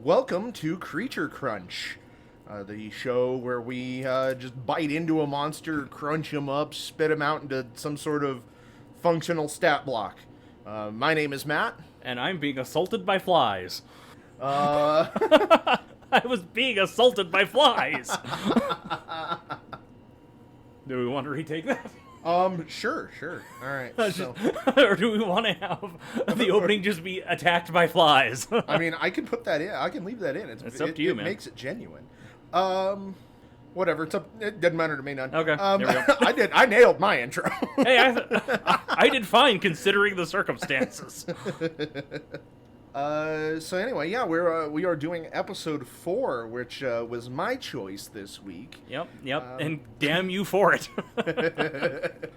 Welcome to Creature Crunch, the show where we just bite into a monster, crunch him up, spit him out into some sort of functional stat block. My name is Matt. And I'm being assaulted by flies. Uh, I was being assaulted by flies. Do we want to retake that? sure. All right. So, Or do we want to have the opening just be attacked by flies? I mean, I can put that in. I can leave that in. It's up to you, man. It makes it genuine. Whatever. It doesn't matter to me none. Okay, there we go. I nailed my intro. Hey, I did fine considering the circumstances. So anyway, yeah, we are doing episode 4, which was my choice this week. Yep, and damn you for it.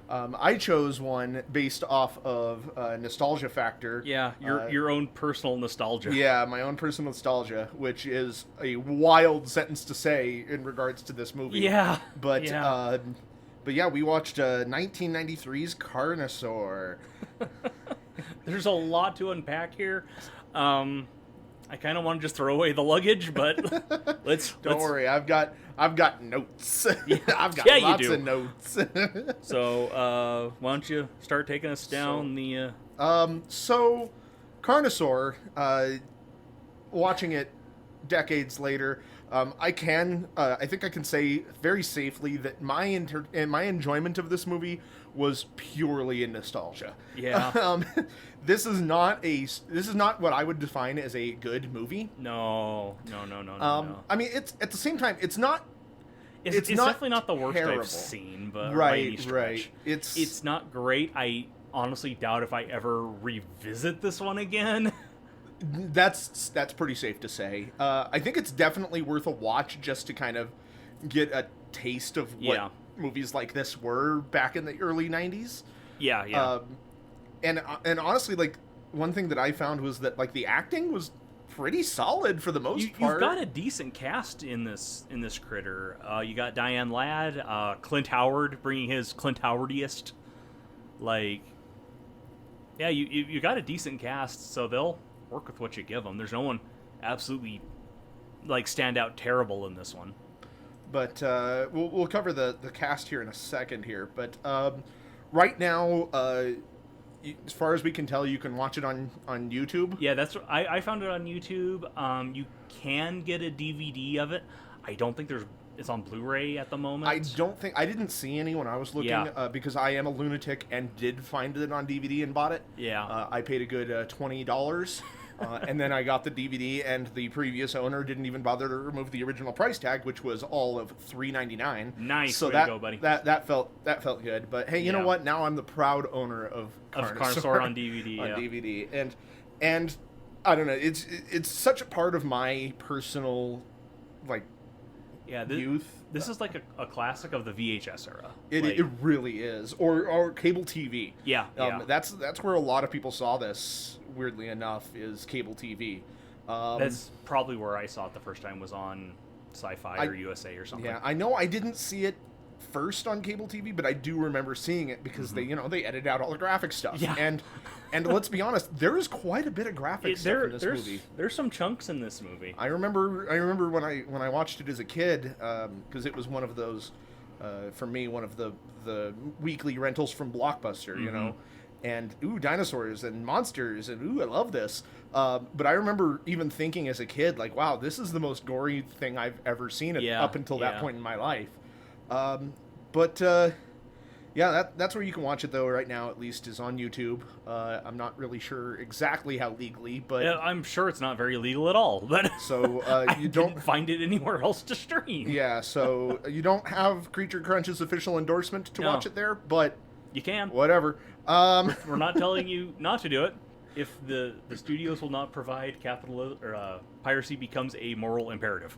I chose one based off of nostalgia factor. Yeah, your own personal nostalgia. Yeah, my own personal nostalgia, which is a wild sentence to say in regards to this movie. Yeah, But yeah. but yeah, we watched 1993's Carnosaur. There's a lot to unpack here. I kind of want to just throw away the luggage, but let's Don't worry, I've got notes. I've got Yeah, you lots do. of notes. So, why don't you start taking us down So Carnosaur, watching it decades later, I think I can say very safely that my enjoyment of this movie was purely in nostalgia. Yeah. This is not what I would define as a good movie. No. I mean, it's at the same time, it's not. It's not definitely not the worst terrible. I've seen, but Right, by any stretch. right. It's not great. I honestly doubt if I ever revisit this one again. That's pretty safe to say. I think it's definitely worth a watch just to kind of get a taste of what Yeah. movies like this were back in the early 90s. Yeah. And honestly, like, one thing that I found was that, like, the acting was pretty solid for the most part. You've got a decent cast in this critter. You got Diane Ladd, Clint Howard bringing his Clint Howardiest. Like, yeah, you got a decent cast, so they'll work with what you give them. There's no one absolutely like stand out terrible in this one. But we'll cover the cast here in a second here. But right now, as far as we can tell, you can watch it on YouTube. Yeah, that's I found it on YouTube. You can get a DVD of it. I don't think it's on Blu-ray at the moment. I didn't see any when I was looking, because I am a lunatic and did find it on DVD and bought it. Yeah. I paid a good $20. And then I got the DVD, and the previous owner didn't even bother to remove the original price tag, which was all of $3.99. Nice, so way that, to go, buddy. That felt good. But hey, you know what? Now I'm the proud owner of Carnosaur on DVD. on yeah. DVD, and I don't know. It's such a part of my personal, like, youth. This is like a classic of the VHS era. It really is, or cable TV. Yeah. That's where a lot of people saw this. Weirdly enough, is cable TV. That's probably where I saw it the first time, was on Sci-Fi or USA or something. Yeah, I know I didn't see it first on cable TV, but I do remember seeing it because they edited out all the graphic stuff. Yeah. And let's be honest, there is quite a bit of graphic stuff in this movie. There's some chunks in this movie. I remember when I watched it as a kid, because it was one of those, for me, one of the weekly rentals from Blockbuster, you know. And dinosaurs and monsters, and I love this. But I remember even thinking as a kid, like, wow, this is the most gory thing I've ever seen up until that point in my life. That's where you can watch it, though. Right now, at least, is on YouTube. I'm not really sure exactly how legally, but I'm sure it's not very legal at all. But so you don't find it anywhere else to stream. Yeah, so you don't have Creature Crunch's official endorsement to watch it there, but you can. Whatever. We're not telling you not to do it. If the studios will not provide piracy becomes a moral imperative.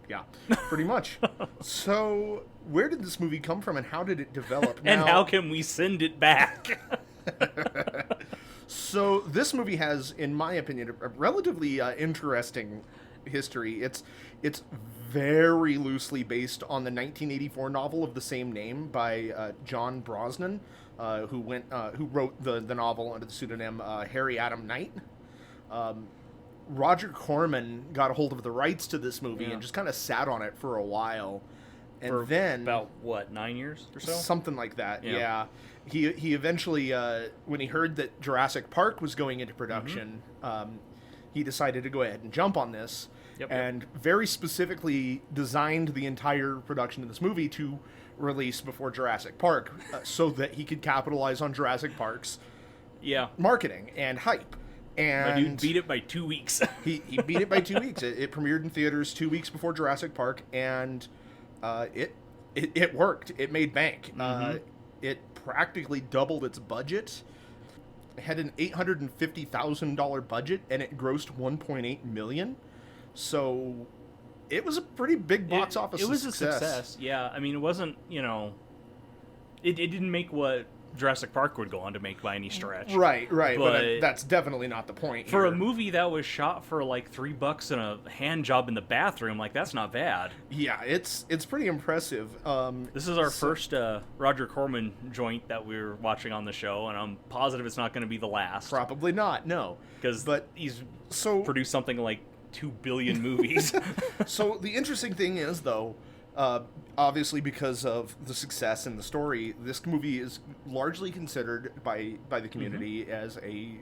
Yeah, pretty much. So, where did this movie come from, and how did it develop? And how can we send it back? So, this movie has, in my opinion, a relatively interesting history. It's very loosely based on the 1984 novel of the same name by John Brosnan, who wrote the novel under the pseudonym Harry Adam Knight. Roger Corman got a hold of the rights to this movie Yeah. and just kind of sat on it for a while. And For then about, what, 9 years or so? something like that. Yeah. Yeah. He eventually, when he heard that Jurassic Park was going into production, he decided to go ahead and jump on this, and very specifically designed the entire production of this movie to release before Jurassic Park, so that he could capitalize on Jurassic Park's marketing and hype. And My dude beat it by 2 weeks. he beat it by 2 weeks. It premiered in theaters 2 weeks before Jurassic Park, and it worked. It made bank. It practically doubled its budget. It had an $850,000 budget, and it grossed $1.8 million. So it was a pretty big box office success. It was a success, yeah. I mean, it wasn't, it didn't make what Jurassic Park would go on to make by any stretch. Right. But that's definitely not the point for here. a movie that was shot for like $3 and a hand job in the bathroom, like, that's not bad. Yeah, it's pretty impressive. This is our first Roger Corman joint that we're watching on the show, and I'm positive it's not going to be the last. Probably not, no. But he's produced something like 2 billion movies. So the interesting thing is, though, obviously because of the success in the story, this movie is largely considered by the community as a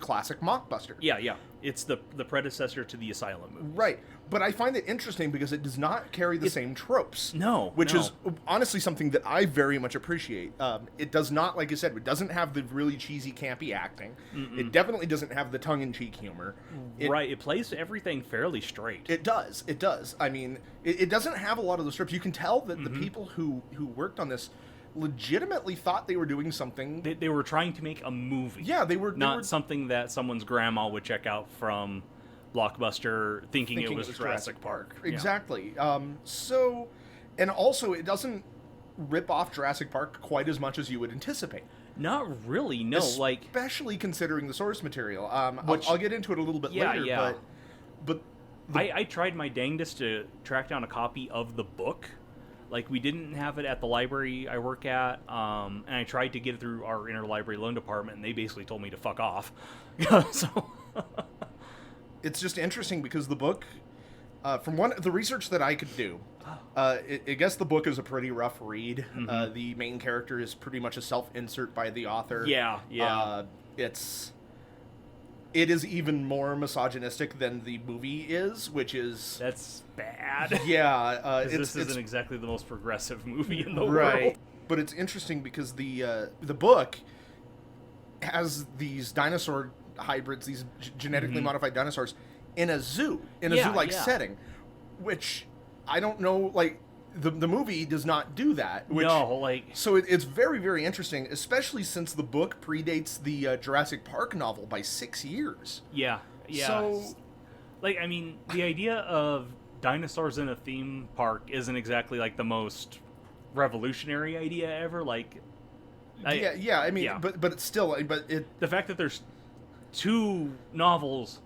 classic mockbuster. Yeah. It's the predecessor to the Asylum movie. Right. But I find it interesting because it does not carry the same tropes. No. Which is honestly something that I very much appreciate. It does not, like I said, it doesn't have the really cheesy, campy acting. It definitely doesn't have the tongue-in-cheek humor. It plays everything fairly straight. It does. I mean, it doesn't have a lot of those tropes. You can tell that the people who worked on this legitimately thought they were doing something. They were trying to make a movie. Yeah, they were not something that someone's grandma would check out from Blockbuster thinking it was Jurassic Park. Exactly. So, and also it doesn't rip off Jurassic Park quite as much as you would anticipate. Not really, no. Especially considering the source material. I'll get into it a little bit later. Yeah. But I tried my dangest to track down a copy of the book. Like, we didn't have it at the library I work at, and I tried to get it through our interlibrary loan department, and they basically told me to fuck off. So it's just interesting because the book, from the research that I could do, I guess the book is a pretty rough read. The main character is pretty much a self-insert by the author. Yeah. It is even more misogynistic than the movie is, that's bad. Yeah, this isn't exactly the most progressive movie in the right. world. But it's interesting because the book has these dinosaur hybrids, these genetically modified dinosaurs, in a zoo, zoo-like setting, which I don't know, like, the movie does not do that. So it's very, very interesting, especially since the book predates the Jurassic Park novel by 6 years. Yeah. So, like, I mean, the idea of dinosaurs in a theme park isn't exactly, like, the most revolutionary idea ever. Like, but it's still, the fact that there's 2 novels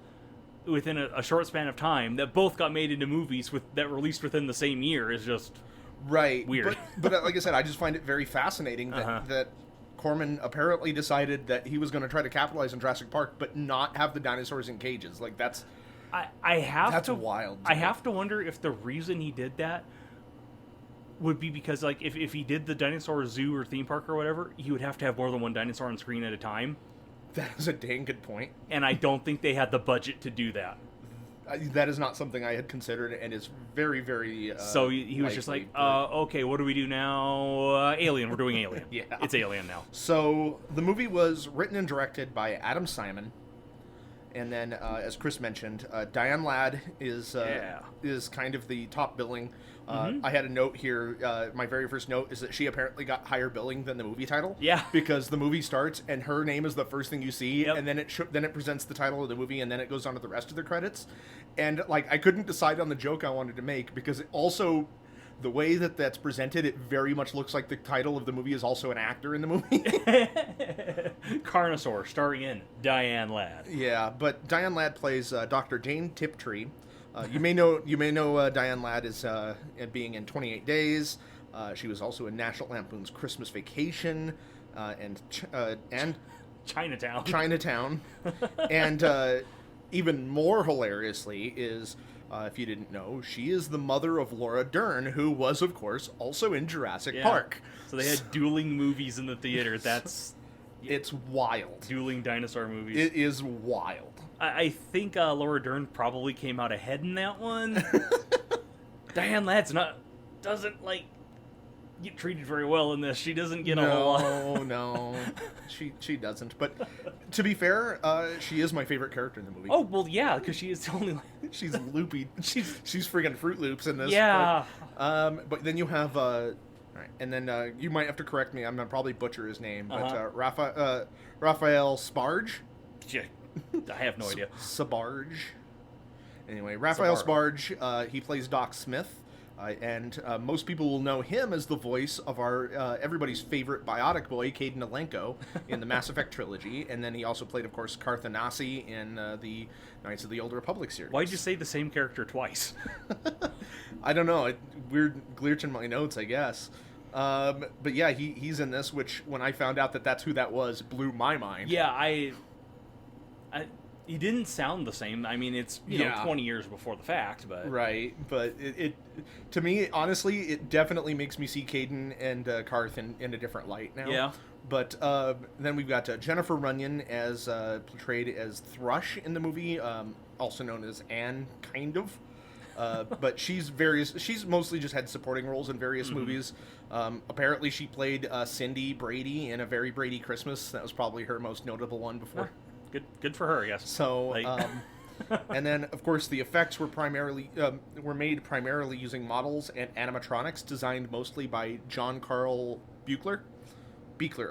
within a short span of time that both got made into movies that released within the same year is just weird. But like I said, I just find it very fascinating that Corman apparently decided that he was going to try to capitalize on Jurassic Park, but not have the dinosaurs in cages. Like, that's wild. I have to wonder if the reason he did that would be because, like, if he did the dinosaur zoo or theme park or whatever, he would have to have more than one dinosaur on screen at a time. That is a dang good point. And I don't think they had the budget to do that. That is not something I had considered, and is very, very so he was just like, okay, what do we do now? Alien. We're doing Alien. Yeah. It's Alien now. So the movie was written and directed by Adam Simon. And then, as Chris mentioned, Diane Ladd is kind of the top billing. I had a note here. My very first note is that she apparently got higher billing than the movie title. Yeah. Because the movie starts and her name is the first thing you see, and then it presents the title of the movie, and then it goes on to the rest of the credits. And, like, I couldn't decide on the joke I wanted to make because it also, the way that that's presented, it very much looks like the title of the movie is also an actor in the movie. Carnosaur, starring in Diane Ladd. Yeah, but Diane Ladd plays Dr. Jane Tiptree. You may know Diane Ladd as being in 28 Days. She was also in National Lampoon's Christmas Vacation and Chinatown. Chinatown, and even more hilariously is, if you didn't know, she is the mother of Laura Dern, who was, of course, also in Jurassic Park. So they had dueling movies in the theater. That's It's wild. dueling dinosaur movies. It is wild. I think Laura Dern probably came out ahead in that one. Diane Ladd's doesn't like get treated very well in this. She doesn't get a whole lot. No, she doesn't. But to be fair, she is my favorite character in the movie. Oh well, yeah, because she is the only. She's loopy. She's freaking Fruit Loops in this. Yeah. But then you have all right, and then you might have to correct me. I'm gonna probably butcher his name, but Raphael Sparge. Yeah, I have no idea. Sabarge. Anyway, Raphael Sparge. He plays Doc Smith. And most people will know him as the voice of our everybody's favorite biotic boy, Caden Alenko, in the Mass Effect trilogy. And then he also played, of course, Carthanasi in the Knights of the Old Republic series. Why'd you say the same character twice? I don't know. Weird glitch in my notes, I guess. But yeah, he's in this, which when I found out that that's who that was, blew my mind. Yeah, he didn't sound the same. I mean, it's you know 20 years before the fact, but right. But it to me, honestly, it definitely makes me see Caden and Carth in a different light now. Yeah. But then we've got Jennifer Runyon as portrayed as Thrush in the movie, also known as Anne, kind of. But she's mostly just had supporting roles in various movies. Apparently, she played Cindy Brady in A Very Brady Christmas. That was probably her most notable one before. Good for her, I guess. So, and then of course the effects were made primarily using models and animatronics designed mostly by John Carl Buechler.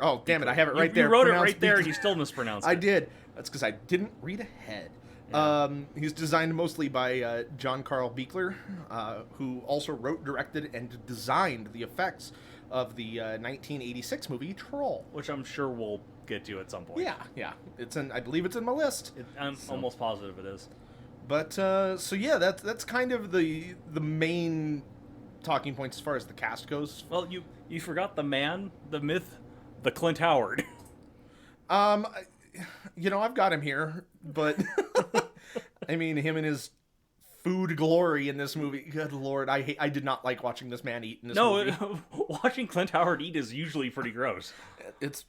Oh, damn it! I have it right there. You wrote it right there, and you still mispronounced it. I did. That's because I didn't read ahead. Yeah. He's designed mostly by John Carl Buechler, who also wrote, directed, and designed the effects of the 1986 movie Troll, which I'm sure we'll get to at some point. Yeah. I believe it's in my list. I'm almost positive it is. But so yeah, that's kind of the main talking points as far as the cast goes. Well, you forgot the man, the myth, the Clint Howard. I've got him here, but I mean him and his food glory in this movie. Good Lord, I did not like watching this man eat in this movie. No, watching Clint Howard eat is usually pretty gross. It's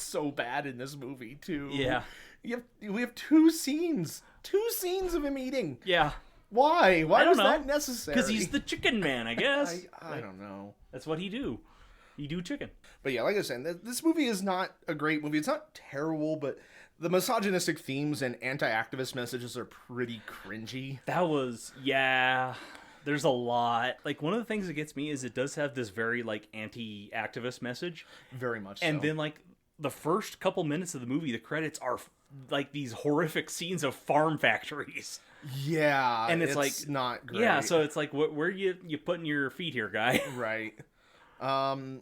so bad in this movie too. Yeah. We have two scenes of him eating. Yeah. Why was that necessary? Because he's the chicken man, I guess. I don't know. That's what he do. He do chicken. But yeah, like I said, this movie is not a great movie. It's not terrible, but the misogynistic themes and anti-activist messages are pretty cringy. There's a lot. Like, one of the things that gets me is it does have this very, like, anti-activist message. Very much and then, like, the first couple minutes of the movie, the credits are, like, these horrific scenes of farm factories. Yeah. And it's like, not great. Yeah, so it's like, where you putting your feet here, guy? Right. I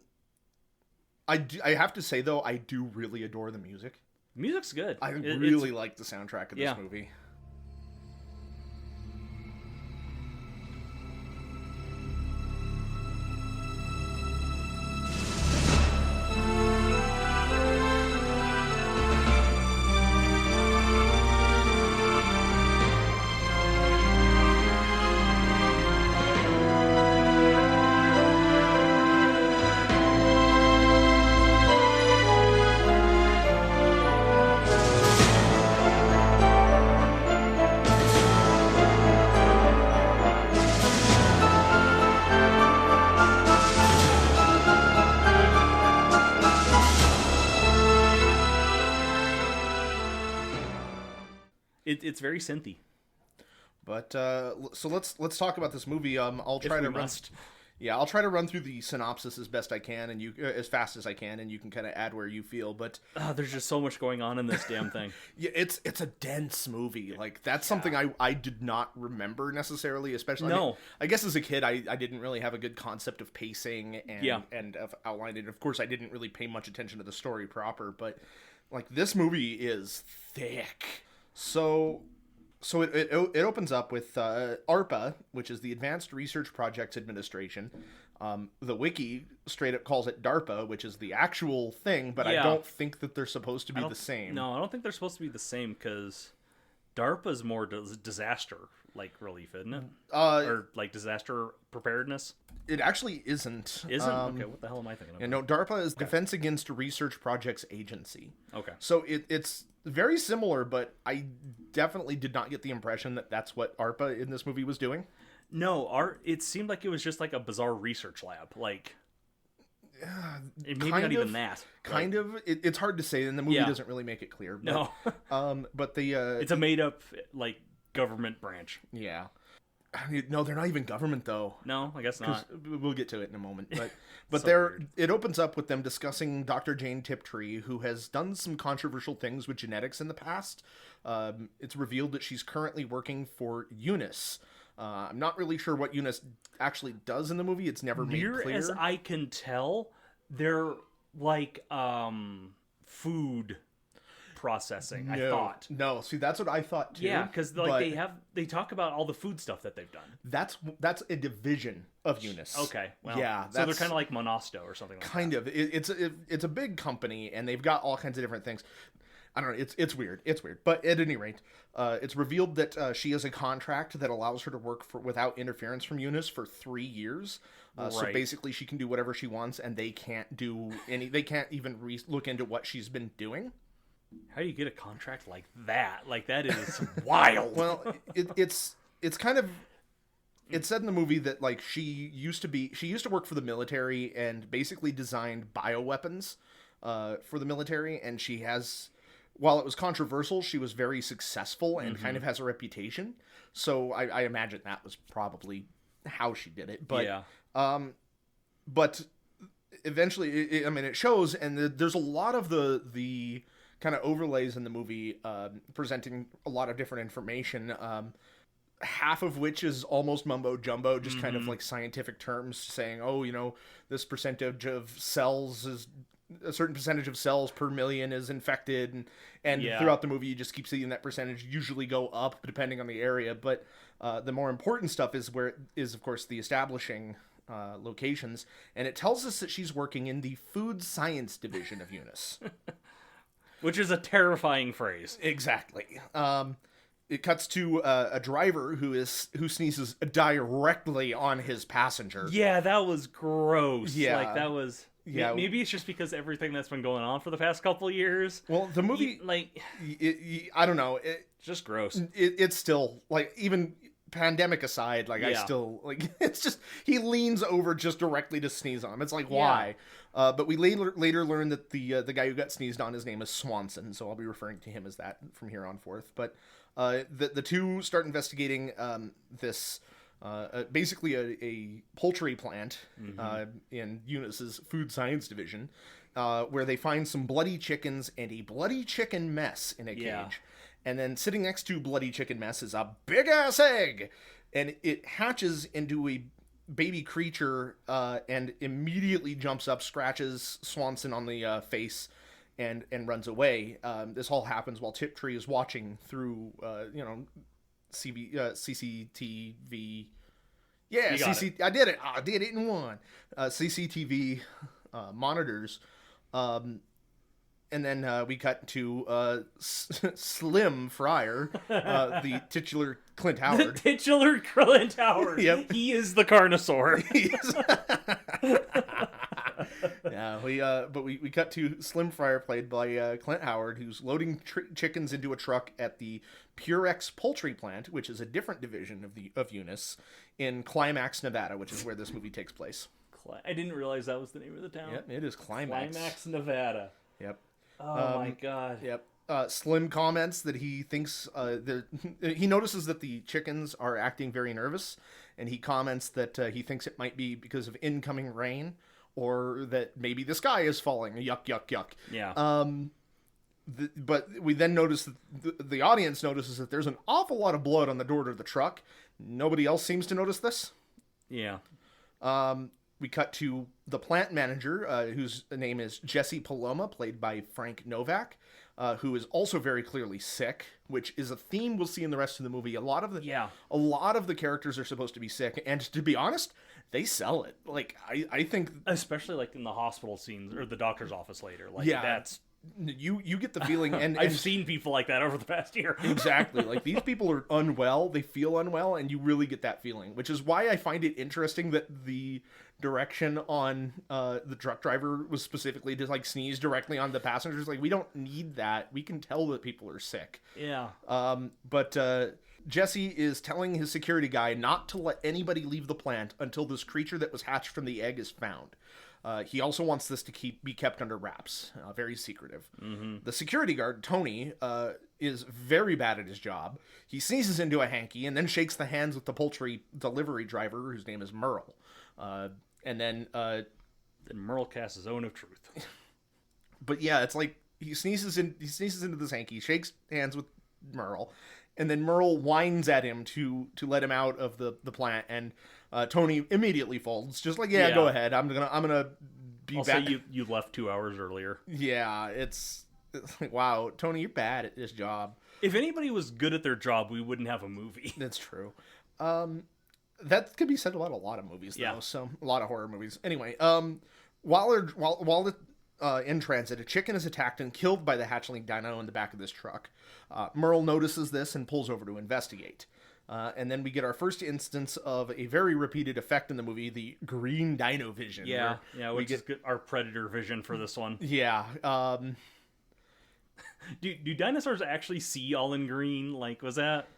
have to say, though, I do really adore the music. Music's good. I really like the soundtrack of this movie. It's very synthy. But so let's talk about this movie. I'll try to run through the synopsis as best I can, and as fast as I can, and you can kind of add where you feel. But there's just so much going on in this damn thing. Yeah, it's a dense movie. Like that's something I did not remember necessarily, especially. No, I mean, I guess as a kid, I didn't really have a good concept of pacing and of outlining. Of course, I didn't really pay much attention to the story proper. But like this movie is thick. So it opens up with ARPA, which is the Advanced Research Projects Administration. The wiki straight up calls it DARPA, which is the actual thing, but I don't think that they're supposed to be the same. No, I don't think they're supposed to be the same because DARPA's more disaster like relief, isn't it? Uh, Or like disaster preparedness. it actually isn't. Isn't? Okay, what the hell am I thinking of? You know, DARPA is Defense Against Research Projects Agency. Okay. So it's very similar, but I definitely did not get the impression that that's what ARPA in this movie was doing. No, it seemed like it was just like a bizarre research lab. Like, maybe not even that. Kind of. It's hard to say, and the movie doesn't really make it clear. But, No. but the... It's a made-up, like, government branch. Yeah. No, they're not even government, though. No, I guess not. We'll get to it in a moment. But So it opens up with them discussing Dr. Jane Tiptree, who has done some controversial things with genetics in the past. It's revealed that she's currently working for Eunice. I'm not really sure what Eunice actually does in the movie. It's never made Near clear. as I can tell, they're like food processing. I thought. No, see, that's what I thought too. Yeah, because they talk about all the food stuff that they've done. That's a division of Eunice. Okay, well, yeah, so they're kind of like Monosto or something like kind of. It's a big company, and they've got all kinds of different things. I don't know. It's weird. It's weird. But at any rate, it's revealed that she has a contract that allows her to work without interference from Eunice for 3 years. So Right. basically, she can do whatever she wants, and they can't do any. They can't even look into what she's been doing. How do you get a contract like that? Like, that is wild. Well, it's kind of. It's said in the movie that like she used to work for the military and basically designed bioweapons for the military, and she has. While it was controversial, she was very successful and kind of has a reputation. So I imagine that was probably how she did it. But yeah. But eventually, it shows, and there's a lot of the kind of overlays in the movie presenting a lot of different information. Half of which is almost mumbo jumbo, just kind of like scientific terms saying, oh, you know, this percentage of cells is. A certain percentage of cells per million is infected, and throughout the movie you just keep seeing that percentage usually go up depending on the area. But the more important stuff is of course the establishing locations, and it tells us that she's working in the food science division of Eunice. Which is a terrifying phrase. Exactly. It cuts to a driver who sneezes directly on his passenger. Yeah, that was gross. Yeah. Like, that was... Yeah. Maybe it's just because everything that's been going on for the past couple of years. Well, the movie, I don't know. It's just gross. It's still, like, even pandemic aside, like, I still, like, it's just, he leans over just directly to sneeze on him. It's like, why? But we later learn that the guy who got sneezed on, his name is Swanson, so I'll be referring to him as that from here on forth. But the two start investigating this... basically a poultry plant in Eunice's food science division, where they find some bloody chickens and a bloody chicken mess in a cage. And then sitting next to bloody chicken mess is a big-ass egg. And it hatches into a baby creature and immediately jumps up, scratches Swanson on the face, and runs away. This all happens while Tiptree is watching through, CCTV. Yeah, I did it. I did it in one. CCTV monitors. And then we cut to Slim Fryer, the titular Clint Howard. The titular Clint Howard. Yep. He is the Carnosaur. Yeah, we cut to Slim Fryer, played by Clint Howard, who's loading chickens into a truck at the Purex poultry plant, which is a different division of Eunice, in Climax, Nevada, which is where this movie takes place. I didn't realize that was the name of the town. Yep, it is Climax. Climax, Nevada. Yep. Oh my god. Yep. Slim comments that he thinks he notices that the chickens are acting very nervous, and he comments that he thinks it might be because of incoming rain, or that maybe the sky is falling. Yuck, yuck, yuck. Yeah. But we then notice that the audience notices that there's an awful lot of blood on the door to the truck. Nobody else seems to notice this. Yeah. We cut to the plant manager, whose name is Jesse Paloma, played by Frank Novak, who is also very clearly sick, which is a theme we'll see in the rest of the movie. A lot of the characters are supposed to be sick, and to be honest, they sell it. Like, I think... Especially, like, in the hospital scenes, or the doctor's office later. Like, You get the feeling, and I've seen people like that over the past year. Exactly. Like, these people are unwell. They feel unwell, and you really get that feeling, which is why I find it interesting that the direction on the truck driver was specifically to, like, sneeze directly on the passengers. Like, we don't need that. We can tell that people are sick. Yeah. But Jesse is telling his security guy not to let anybody leave the plant until this creature that was hatched from the egg is found. He also wants this to be kept under wraps, very secretive. Mm-hmm. The security guard, Tony, is very bad at his job. He sneezes into a hanky and then shakes the hands with the poultry delivery driver, whose name is Merle. And then Merle casts his own of truth. But yeah, it's like he sneezes into this hanky, shakes hands with Merle, and then Merle whines at him to let him out of the plant, and Tony immediately folds, just like, yeah, go ahead. I'm gonna be also, back. you left 2 hours earlier. Yeah, it's like, wow, Tony, you're bad at this job. If anybody was good at their job, we wouldn't have a movie. That's true. That could be said about a lot of movies, though. Yeah. So a lot of horror movies. Anyway, while in transit, a chicken is attacked and killed by the hatchling dino in the back of this truck. Merle notices this and pulls over to investigate. And then we get our first instance of a very repeated effect in the movie, the green dino vision. Yeah, which is our predator vision for this one. Yeah. Do dinosaurs actually see all in green? Like, was that...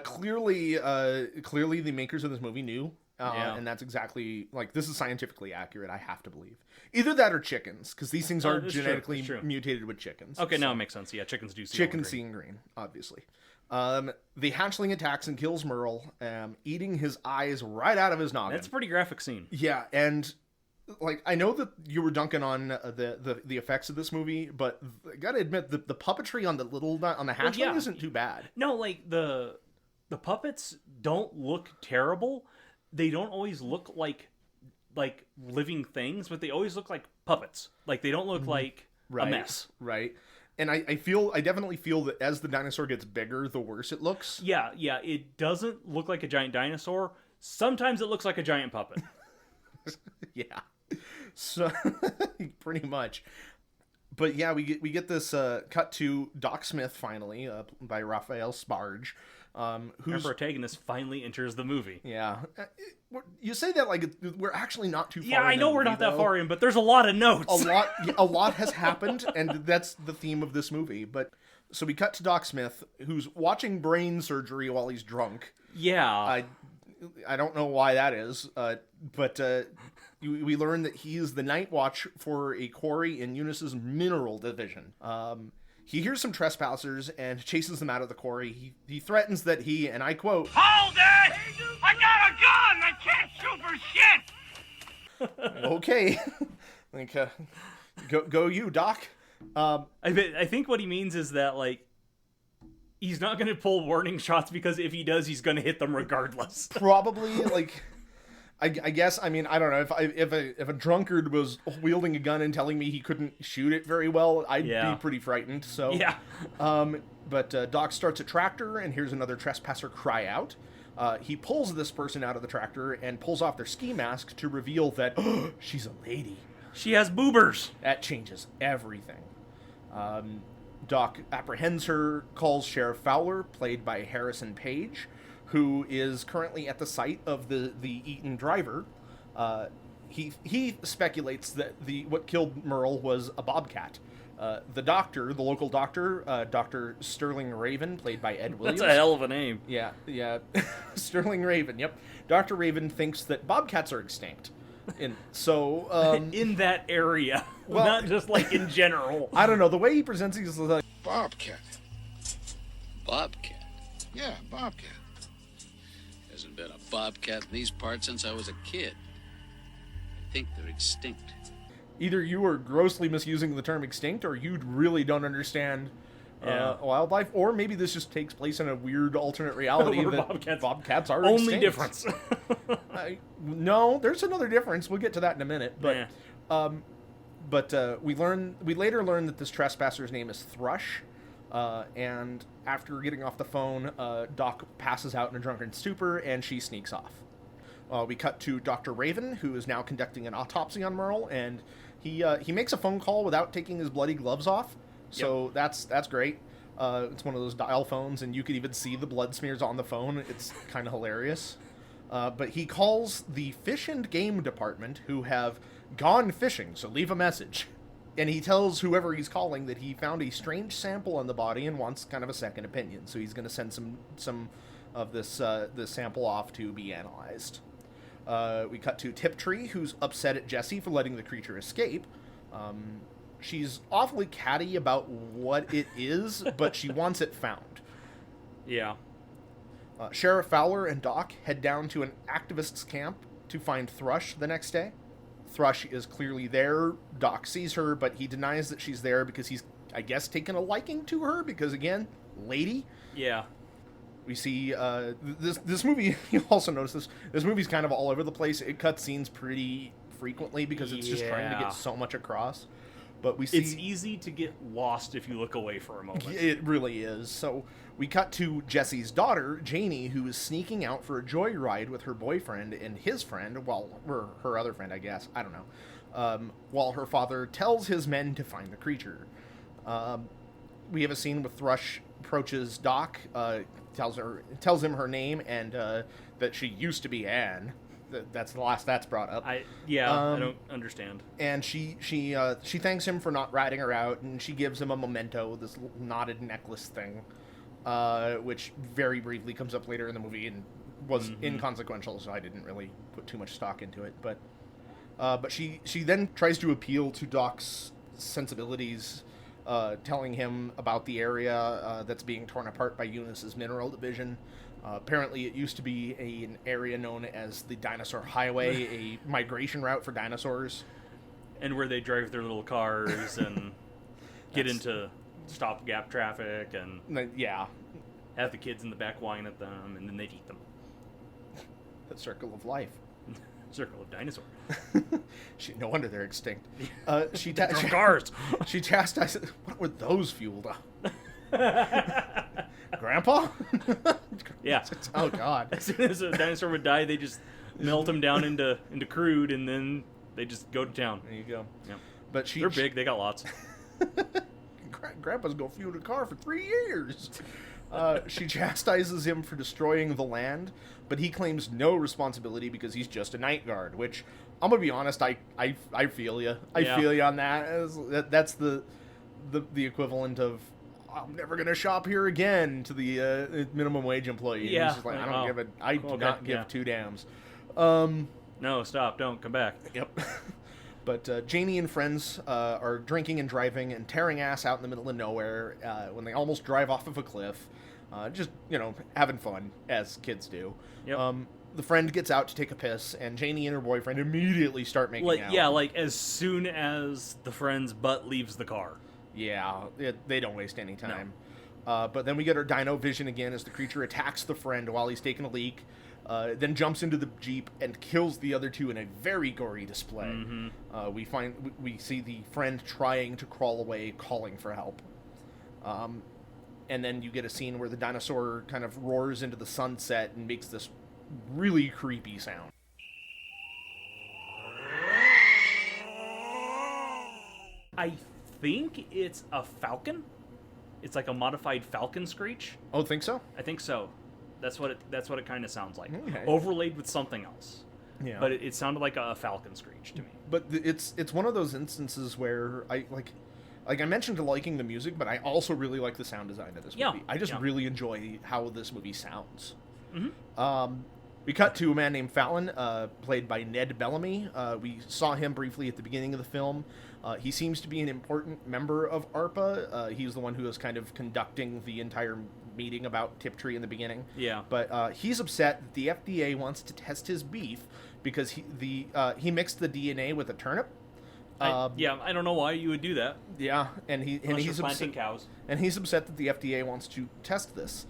Clearly the makers of this movie knew. Yeah. And that's exactly, like, this is scientifically accurate, I have to believe. Either that or chickens, because these things are genetically mutated with chickens. Okay, now it makes sense. Yeah, chickens do see Chickens see in green, obviously. The hatchling attacks and kills Merle, eating his eyes right out of his noggin. That's a pretty graphic scene. Yeah, and, like, I know that you were dunking on the effects of this movie, but I gotta admit, the puppetry on the hatchling isn't too bad. No, like, the puppets don't look terrible. They don't always look like living things, but they always look like puppets. Like, they don't look like a mess. Right. And I definitely feel that as the dinosaur gets bigger, the worse it looks. Yeah, it doesn't look like a giant dinosaur. Sometimes it looks like a giant puppet. Yeah. So, pretty much. But yeah, we get this cut to Doc Smith finally, by Raphael Sbarge. Our protagonist finally enters the movie. Yeah. You say that like we're actually not too far in. Yeah, I know we're not that far in, but there's a lot of notes. A lot has happened, and that's the theme of this movie. But so we cut to Doc Smith, who's watching brain surgery while he's drunk. Yeah. I don't know why that is, but we learn that he is the night watch for a quarry in Eunice's mineral division. He hears some trespassers and chases them out of the quarry. He threatens that he, and I quote, "Hold it! I got a gun! I can't shoot for shit!" Okay. Like, go you, Doc. I think what he means is that, like, he's not going to pull warning shots because if he does, he's going to hit them regardless. Probably, like... I guess, I mean, I don't know, if a drunkard was wielding a gun and telling me he couldn't shoot it very well, I'd be pretty frightened, so... Yeah. But Doc starts a tractor and hears another trespasser cry out. He pulls this person out of the tractor and pulls off their ski mask to reveal that she's a lady. She has boobers. That changes everything. Doc apprehends her, calls Sheriff Fowler, played by Harrison Page, who is currently at the site of the eaten driver. He speculates that what killed Merle was a bobcat. The local doctor, Dr. Sterling Raven, played by Ed Williams. That's a hell of a name. Yeah. Sterling Raven, yep. Dr. Raven thinks that bobcats are extinct. And so... in that area. Well, not just, like, in general. I don't know. The way he presents it is like... Bobcat. Bobcat? Yeah, bobcat. Hasn't been a bobcat in these parts since I was a kid. I think they're extinct. Either you are grossly misusing the term extinct, or you really don't understand wildlife, or maybe this just takes place in a weird alternate reality that bobcats are only extinct. Difference. No, there's another difference. We'll get to that in a minute. But we later learn that this trespasser's name is Thrush. And after getting off the phone, Doc passes out in a drunken stupor, and she sneaks off. We cut to Dr. Raven, who is now conducting an autopsy on Merle, and He makes a phone call without taking his bloody gloves off, so that's great. It's one of those dial phones, and you could even see the blood smears on the phone. It's kind of hilarious. But he calls the fish and game department, who have gone fishing, so leave a message. And he tells whoever he's calling that he found a strange sample on the body and wants kind of a second opinion. So he's going to send some of this sample off to be analyzed. We cut to Tiptree, who's upset at Jessie for letting the creature escape. She's awfully catty about what it is, but she wants it found. Yeah. Sheriff Fowler and Doc head down to an activist's camp to find Thrush the next day. Thrush is clearly there. Doc sees her, but he denies that she's there because he's, I guess, taken a liking to her because, again, lady. Yeah. We see this movie, you also notice this movie's kind of all over the place. It cuts scenes pretty frequently because it's just trying to get so much across. But we see... It's easy to get lost if you look away for a moment. It really is. So we cut to Jessie's daughter, Janie, who is sneaking out for a joyride with her boyfriend and his friend, or her other friend, I guess. I don't know. While her father tells his men to find the creature. We have a scene where Thrush approaches Doc, tells him her name, and that she used to be Anne. That's the last that's brought up. I don't understand. And she thanks him for not ratting her out, and she gives him a memento, this knotted necklace thing, which very briefly comes up later in the movie and was inconsequential, so I didn't really put too much stock into it. But she then tries to appeal to Doc's sensibilities, telling him about the area that's being torn apart by Eunice's mineral division. Apparently, it used to be an area known as the Dinosaur Highway, a migration route for dinosaurs. And where they drive their little cars and get into stopgap traffic and have the kids in the back whine at them, and then they'd eat them. The circle of life. Circle of dinosaur. No wonder they're extinct. She cars. She chastises. What were those fueled on? Grandpa? Yeah. Oh God. As soon as a dinosaur would die, they just melt him down into crude, and then they just go to town. There you go. Yeah. But they're big. They got lots. Grandpa's gonna fuel the car for 3 years. She chastises him for destroying the land, but he claims no responsibility because he's just a night guard. Which I'm gonna be honest, I feel you. I feel you on that. That's the equivalent of I'm never gonna shop here again to the minimum wage employee. Yeah, he's just like, I do not give two damns. No, stop! Don't come back. Yep. But Janie and friends are drinking and driving and tearing ass out in the middle of nowhere when they almost drive off of a cliff. Just, having fun, as kids do. Yep. The friend gets out to take a piss, and Janie and her boyfriend immediately start making out. Yeah, as soon as the friend's butt leaves the car. Yeah, they don't waste any time. No. But then we get our dino vision again as the creature attacks the friend while he's taking a leak. Then jumps into the Jeep and kills the other two in a very gory display. Mm-hmm. We see the friend trying to crawl away, calling for help. And then you get a scene where the dinosaur kind of roars into the sunset and makes this really creepy sound. I think it's a falcon. It's like a modified falcon screech. Oh, think so? I think so. That's what it kind of sounds like. Okay. Overlaid with something else. Yeah. But it sounded like a falcon screech to me. But it's one of those instances where I mentioned liking the music, but I also really like the sound design of this movie. I just really enjoy how this movie sounds. Mm-hmm. We cut to a man named Fallon, played by Ned Bellamy. We saw him briefly at the beginning of the film. He seems to be an important member of ARPA. He's the one who was kind of conducting the entire meeting about Tiptree in the beginning. Yeah. But he's upset that the FDA wants to test his beef because he mixed the DNA with a turnip. I don't know why you would do that. Yeah, and he's planting cows. And he's upset that the FDA wants to test this.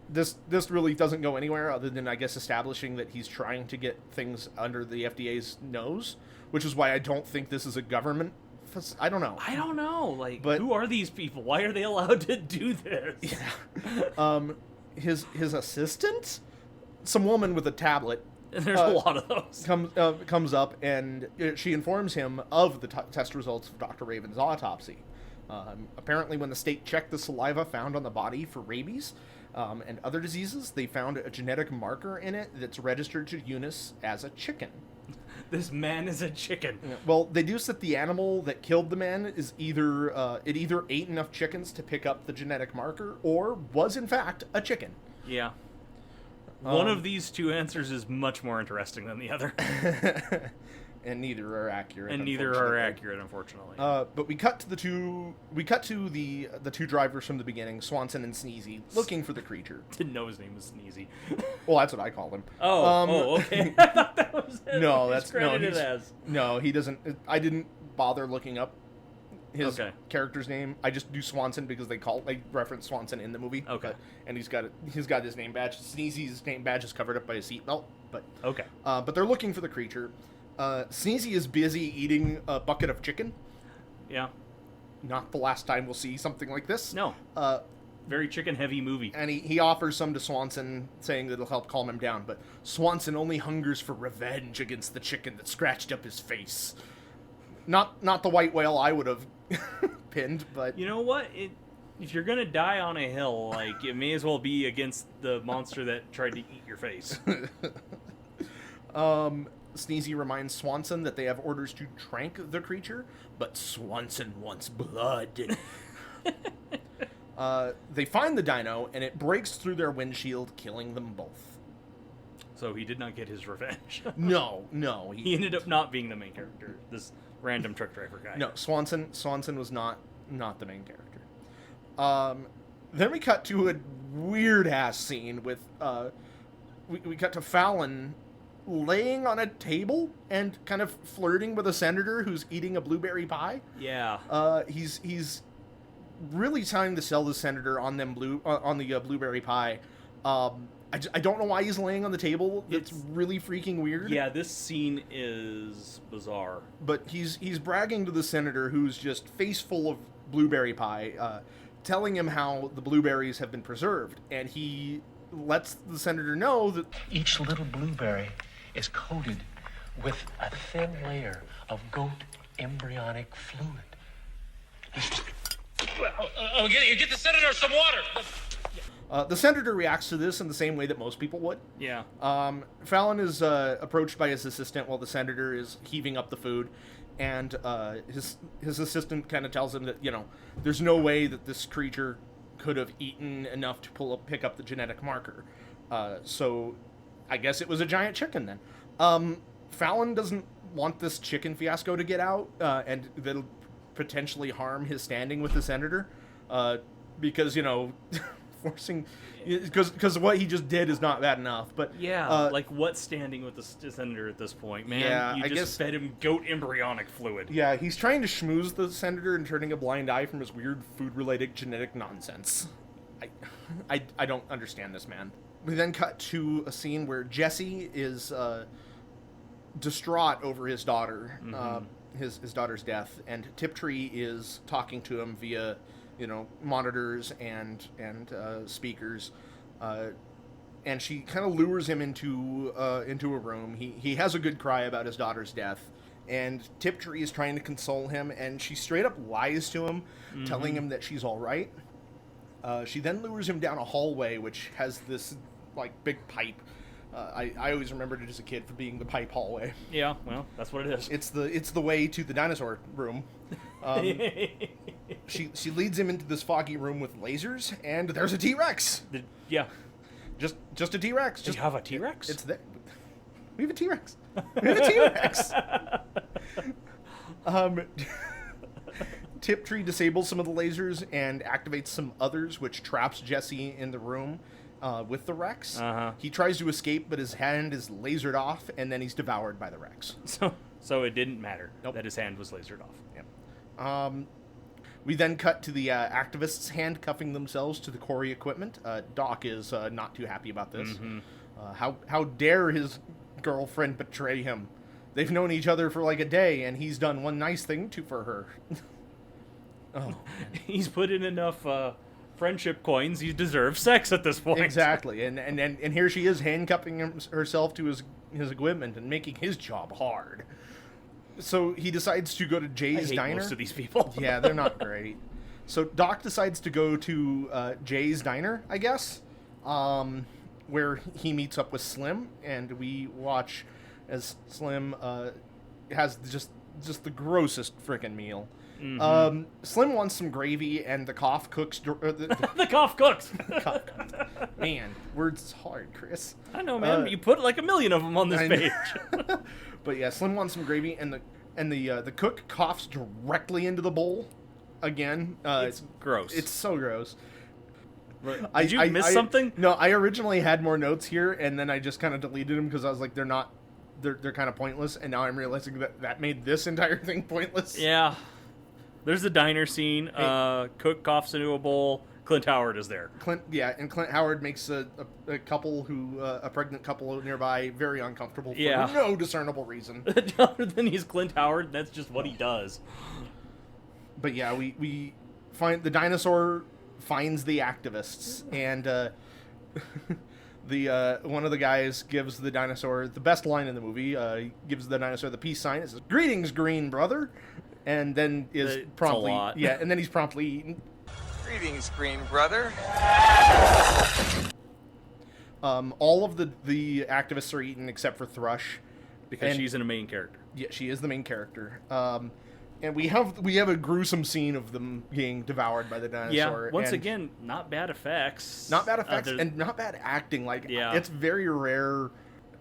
This really doesn't go anywhere other than, I guess, establishing that he's trying to get things under the FDA's nose, which is why I don't think this is a government. I don't know. But who are these people? Why are they allowed to do this? Yeah. His assistant, some woman with a tablet. There's a lot of those. comes up, and she informs him of the test results of Dr. Raven's autopsy. Apparently, when the state checked the saliva found on the body for rabies and other diseases, they found a genetic marker in it that's registered to Eunice as a chicken. This man is a chicken. Well, they deduce that the animal that killed the man is either ate enough chickens to pick up the genetic marker, or was in fact a chicken. Yeah. One of these two answers is much more interesting than the other. And neither are accurate. Unfortunately. But we cut to the two drivers from the beginning, Swanson and Sneezy, looking for the creature. Didn't know his name was Sneezy. Well, that's what I call him. Okay. I thought that was no, that's credited as. No, he doesn't. I didn't bother looking up his Okay. character's name. I just do Swanson because they reference Swanson in the movie. Okay. And he's got his name badge. Sneezy's name badge is covered up by his seatbelt. But Okay. But they're looking for the creature. Sneezy is busy eating a bucket of chicken. Yeah. Not the last time we'll see something like this. No. Very chicken-heavy movie. And he offers some to Swanson, saying that it'll help calm him down. But Swanson only hungers for revenge against the chicken that scratched up his face. Not the white whale I would have pinned, but... You know what? If you're gonna die on a hill, like, it may as well be against the monster that tried to eat your face. Sneezy reminds Swanson that they have orders to trank the creature, but Swanson wants blood. They find the dino, and it breaks through their windshield, killing them both. So he did not get his revenge. No. He ended up not being the main character, this random truck driver guy. No, Swanson was not the main character. Then we cut to a weird-ass scene with... we cut to Fallon laying on a table and kind of flirting with a senator who's eating a blueberry pie. Yeah. He's really trying to sell the senator on the blueberry pie. I don't know why he's laying on the table. It's really freaking weird. Yeah, this scene is bizarre. But he's bragging to the senator, who's just face full of blueberry pie, telling him how the blueberries have been preserved, and he lets the senator know that each little blueberry is coated with a thin layer of goat embryonic fluid. Get the senator some water. The senator reacts to this in the same way that most people would. Yeah. Fallon is approached by his assistant while the senator is heaving up the food, and his assistant kind of tells him that, there's no way that this creature could have eaten enough to pick up the genetic marker. So I guess it was a giant chicken then. Fallon doesn't want this chicken fiasco to get out, and that'll potentially harm his standing with the senator, because, forcing... Because what he just did is not bad enough, but... Yeah, what's standing with the senator at this point, man? Yeah, I guess fed him goat embryonic fluid. Yeah, he's trying to schmooze the senator and turning a blind eye from his weird food-related genetic nonsense. I don't understand this man. We then cut to a scene where Jesse is distraught over his daughter, his daughter's death, and Tiptree is talking to him via, monitors and speakers, and she kind of lures him into a room. He has a good cry about his daughter's death, and Tiptree is trying to console him, and she straight up lies to him, telling him that she's all right. She then lures him down a hallway, which has this big pipe. I always remembered it as a kid for being the pipe hallway. Yeah, well, that's what it is. It's the way to the dinosaur room. She leads him into this foggy room with lasers, and there's a T-Rex. Yeah, just a T-Rex. Do you have a T-Rex? It's there. We have a T-Rex. We have a T-Rex. Tiptree disables some of the lasers and activates some others, which traps Jesse in the room with the Rex. He tries to escape, but his hand is lasered off, and then he's devoured by the Rex. So it didn't matter that his hand was lasered off. Yep. We then cut to the activists handcuffing themselves to the quarry equipment. Doc is not too happy about this. How dare his girlfriend betray him? They've known each other for a day, and he's done one nice thing for her. Oh, he's put in enough friendship coins, he deserves sex at this point. Exactly, and here she is handcuffing herself to his equipment and making his job hard. So he decides to go to I Jay's hate diner. most of these people. Yeah, they're not great. So Doc decides to go to Jay's diner, I guess, where he meets up with Slim, and we watch as Slim has just the grossest frickin' meal. Mm-hmm. Slim wants some gravy, and the cough cooks. The cough cooks. Man, words hard, Chris. I know, man. You put like 1 million of them on this page. But yeah, Slim wants some gravy, and the cook coughs directly into the bowl. Again, It's gross. It's so gross. Did you miss something? No, I originally had more notes here, and then I just kind of deleted them because I was like, they're kind of pointless, and now I'm realizing that made this entire thing pointless. Yeah. There's the diner scene. Cook coughs into a bowl. Clint Howard is there. And Clint Howard makes a pregnant couple nearby very uncomfortable for no discernible reason. Other than he's Clint Howard, that's just what he does. But yeah, we find the dinosaur finds the activists, and one of the guys gives the dinosaur the best line in the movie. He gives the dinosaur the peace sign. It says, "Greetings, green brother," and then is promptly and then he's promptly eaten. Greetings, green brother. All of the activists are eaten except for Thrush, because she's a main character. Yeah, she is the main character. And we have a gruesome scene of them being devoured by the dinosaur. Yeah, once again, not bad effects. Not bad effects, and not bad acting. Like, it's very rare.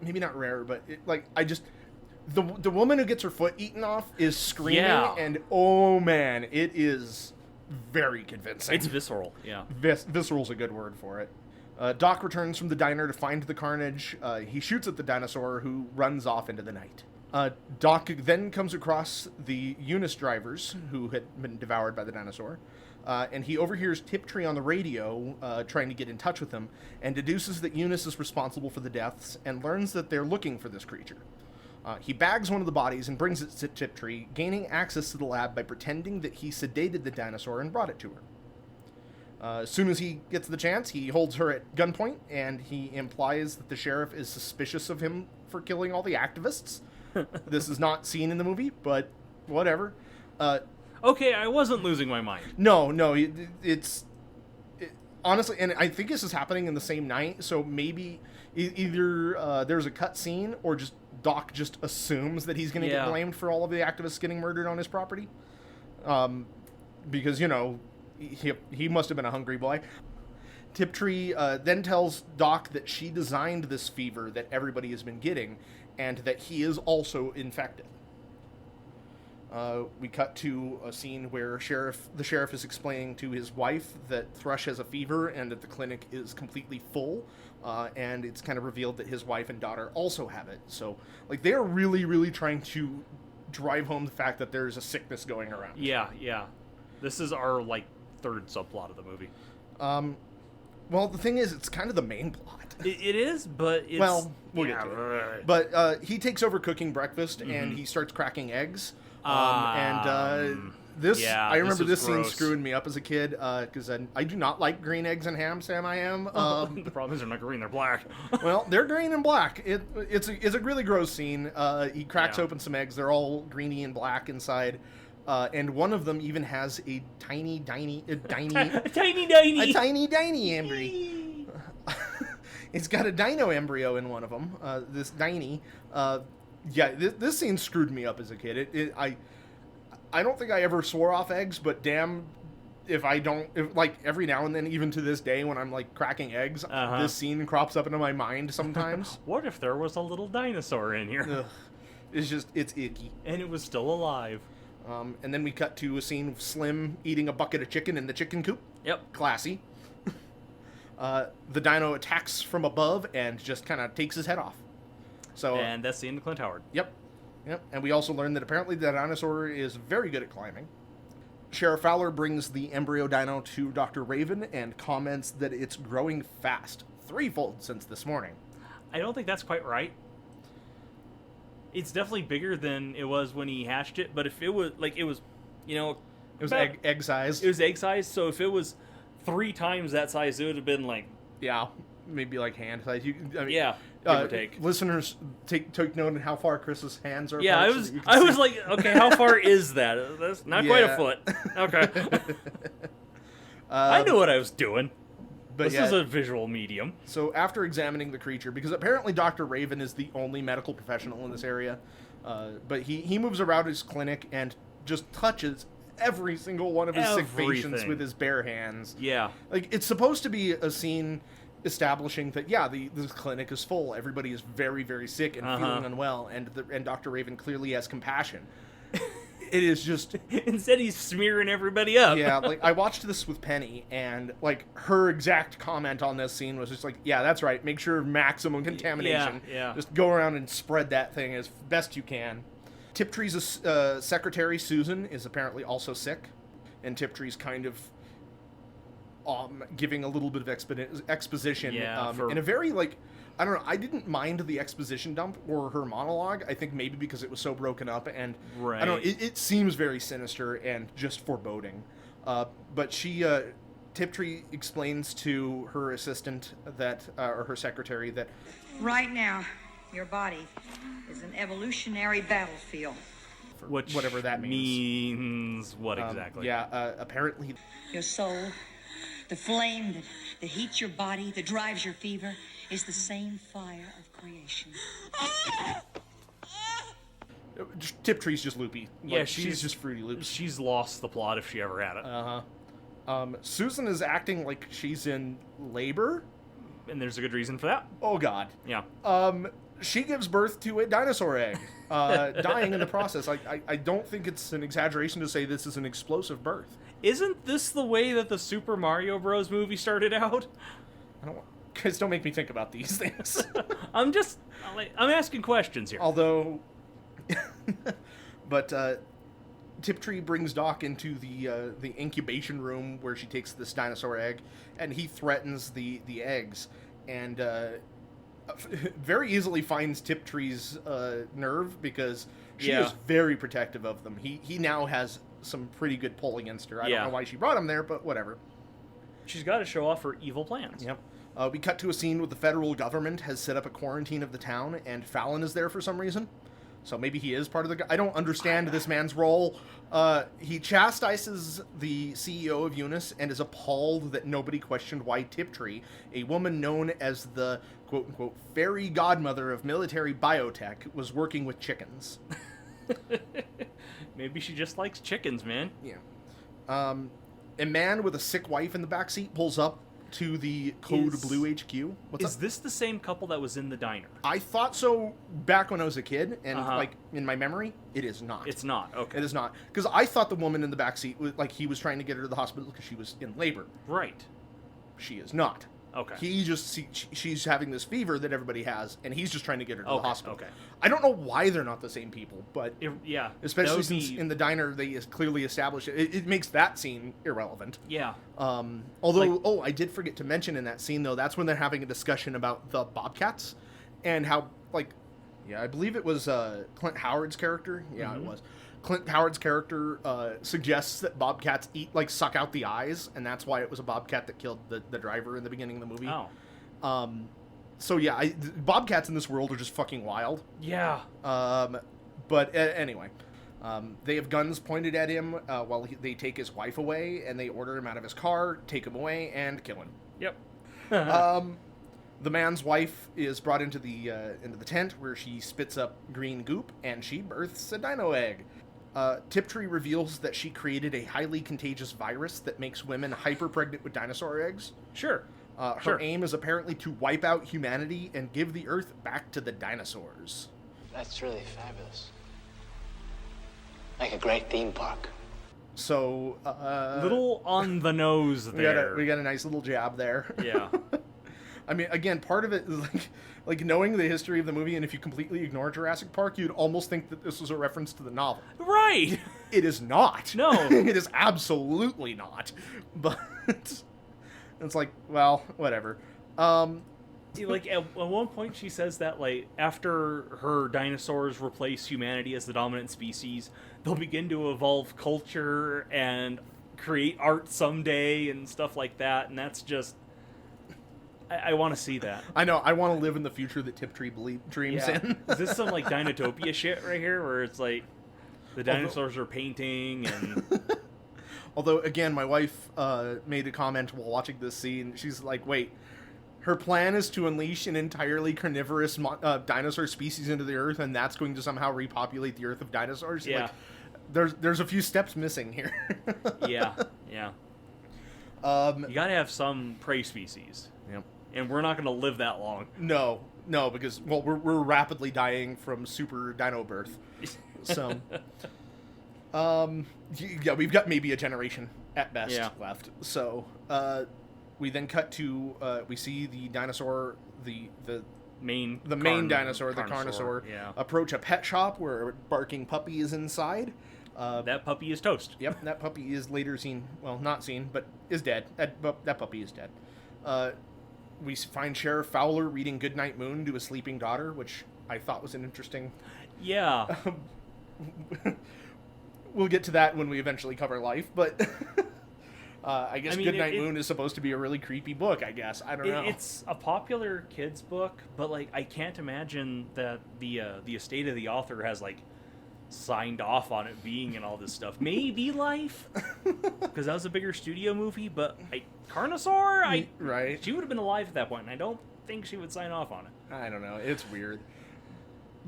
Maybe not rare, but the woman who gets her foot eaten off is screaming, and oh man, it is very convincing. It's visceral, yeah. Visceral's a good word for it. Doc returns from the diner to find the carnage. He shoots at the dinosaur, who runs off into the night. Doc then comes across the Eunice drivers, who had been devoured by the dinosaur, and he overhears Tiptree on the radio trying to get in touch with him, and deduces that Eunice is responsible for the deaths, and learns that they're looking for this creature. He bags one of the bodies and brings it to Tiptree, gaining access to the lab by pretending that he sedated the dinosaur and brought it to her. As soon as he gets the chance, he holds her at gunpoint, and he implies that the sheriff is suspicious of him for killing all the activists. This is not seen in the movie, but whatever. Okay, I wasn't losing my mind. No, it's honestly, and I think this is happening in the same night, so maybe either there's a cut scene, or just Doc just assumes that he's going to get blamed for all of the activists getting murdered on his property. Because, he must have been a hungry boy. Tiptree then tells Doc that she designed this fever that everybody has been getting, and that he is also infected. We cut to a scene where the sheriff is explaining to his wife that Thrush has a fever and that the clinic is completely full, and it's kind of revealed that his wife and daughter also have it. So, they are really, really trying to drive home the fact that there's a sickness going around. Yeah. This is our, third subplot of the movie. Well, the thing is, it's kind of the main plot. It is, but it's... Well, we'll get to it. Right. But he takes over cooking breakfast, and he starts cracking eggs. I remember this scene screwing me up as a kid, because I do not like green eggs and ham, Sam. The problem is they're not green, they're black. Well, they're green and black. It's a really gross scene. He cracks open some eggs. They're all greeny and black inside. And one of them even has a tiny embryo. It's got a dino embryo in one of them. This Diny. This scene screwed me up as a kid. I don't think I ever swore off eggs, but damn, if every now and then, even to this day, when I'm cracking eggs, this scene crops up into my mind sometimes. What if there was a little dinosaur in here? Ugh. It's icky. And it was still alive. And then we cut to a scene of Slim eating a bucket of chicken in the chicken coop. Yep. Classy. The dino attacks from above and just kind of takes his head off. And that's the end of Clint Howard. Yep. And we also learned that apparently the dinosaur is very good at climbing. Sheriff Fowler brings the embryo dino to Dr. Raven and comments that it's growing fast, 3-fold since this morning. I don't think that's quite right. It's definitely bigger than it was when he hatched it, but if it was, egg size. It was egg size, so if it was 3 times that size, it would have been like, Yeah, maybe like hand size. I mean, yeah, give or take. Listeners, take note of how far Chris's hands are. Yeah, apart so that you can I see. was like, okay, how far is that? That's not quite a Yeah. foot. Okay. I knew what I was doing. But This yeah, is a visual medium. so after examining the creature, because apparently Dr. Raven is the only medical professional in this area, but he moves around his clinic and just touches every single one of his sick patients Everything. with his bare hands. Yeah. Like, it's supposed to be a scene establishing that, yeah, this clinic is full. Everybody is very, very sick and feeling unwell, and Dr. Raven clearly has compassion. It is just... Instead, he's smearing everybody up. Yeah, like, I watched this with Penny, and, like, her exact comment on this scene was just like, yeah, that's right, make sure maximum contamination. Yeah. Just go around and spread that thing as best you can. Tiptree's secretary, Susan, is apparently also sick, and Tiptree's kind of giving a little bit of exposition in a very, like, I don't know, I didn't mind the exposition dump or her monologue. I think maybe because it was so broken up, and Right. I don't know, it seems very sinister and just foreboding. But she, Tiptree explains to her assistant that, or her secretary, that Right now, your body is an evolutionary battlefield. for Which whatever that means. means what exactly? Yeah, apparently Your soul, the flame that heats your body, that drives your fever, is the same fire of creation. Tiptree's just loopy. Yeah, Like, she's just Fruity Loops. She's lost the plot if she ever had it. Susan is acting like she's in labor. And there's a good reason for that. Oh, God. Yeah. She gives birth to a dinosaur egg, dying in the process. I don't think it's an exaggeration to say this is an explosive birth. Isn't this the way that the Super Mario Bros. Movie started out? Guys, don't make me think about these things. I'm asking questions here. Although, but Tiptree brings Doc into the incubation room where she takes this dinosaur egg, and he threatens the eggs, and very easily finds Tiptree's nerve because she Yeah. is very protective of them. He now has some pretty good pull against her. I Yeah. don't know why she brought him there, but whatever. She's got to show off her evil plans. Yep. We cut to a scene where the federal government has set up a quarantine of the town, and Fallon is there for some reason. So maybe he is part of the... I don't understand this man's role. He chastises the CEO of Eunice and is appalled that nobody questioned why Tiptree, a woman known as the quote-unquote fairy godmother of military biotech, was working with chickens. Maybe she just likes chickens, man. Yeah. A man with a sick wife in the backseat pulls up to the Code Blue HQ. What's Is up? this the same couple that was in the diner? I thought so back when I was a kid, and like in my memory, it is not. It's not. Okay. It is not, because I thought the woman in the backseat was like he was trying to get her to the hospital because she was in labor. Right. She is not. Okay. He just she's having this fever that everybody has, and he's just trying to get her to the hospital. Okay. I don't know why they're not the same people, but Yeah. that especially would since be- in the diner they clearly established it. It makes that scene irrelevant. Yeah. Although, I did forget to mention in that scene, though, that's when they're having a discussion about the Bobcats and how, like, yeah, I believe it was Clint Howard's character. Yeah, it was. Clint Howard's character suggests that Bobcats suck out the eyes, and that's why it was a Bobcat that killed the driver in the beginning of the movie. Oh. So, yeah, Bobcats in this world are just fucking wild. Yeah. But anyway, they have guns pointed at him while they take his wife away, and they order him out of his car, take him away, and kill him. Yep. The man's wife is brought into the tent where she spits up green goop, and she births a dino egg. Tiptree reveals that she created a highly contagious virus that makes women hyper-pregnant with dinosaur eggs. Sure. Her aim is apparently to wipe out humanity and give the Earth back to the dinosaurs. That's really fabulous. Like a great theme park. So, Little on the nose there. we got a nice little jab there. Yeah. I mean, again, part of it is like knowing the history of the movie, and if you completely ignore Jurassic Park, you'd almost think that this was a reference to the novel. Right. It is not. No. It is absolutely not. But it's like, well, whatever. Like at one point she says that like after her dinosaurs replace humanity as the dominant species, they'll begin to evolve culture and create art someday and stuff like that, and that's just... I want to see that. I know. I want to live in the future that Tiptree dreams in. Is this some, like, Dinotopia shit right here, where it's, like, the dinosaurs are painting and... Although, again, my wife made a comment while watching this scene. She's like, wait, her plan is to unleash an entirely carnivorous dinosaur species into the Earth, and that's going to somehow repopulate the Earth of dinosaurs? Yeah. Like, there's a few steps missing here. Yeah. You gotta have some prey species. Yep. And we're not gonna live that long. No, because, well, we're rapidly dying from super dino birth. So, yeah, we've got maybe a generation at best left. So, we then cut to, we see the dinosaur, the main dinosaur, the Carnosaur, approach a pet shop where a barking puppy is inside. That puppy is toast. Yep, that puppy is later seen, well, not seen, but is dead. That puppy is dead. We find Sheriff Fowler reading Goodnight Moon to a sleeping daughter, which I thought was an interesting... Yeah. We'll get to that when we eventually cover Life, but... I guess Goodnight Moon is supposed to be a really creepy book, I guess. I don't know. It's a popular kids book, but, like, I can't imagine that the estate of the author has, like, signed off on it being and all this stuff. Maybe Life, because that was a bigger studio movie, but Carnosaur, right? She would have been alive at that point, and I don't think she would sign off on it. I don't know. It's weird.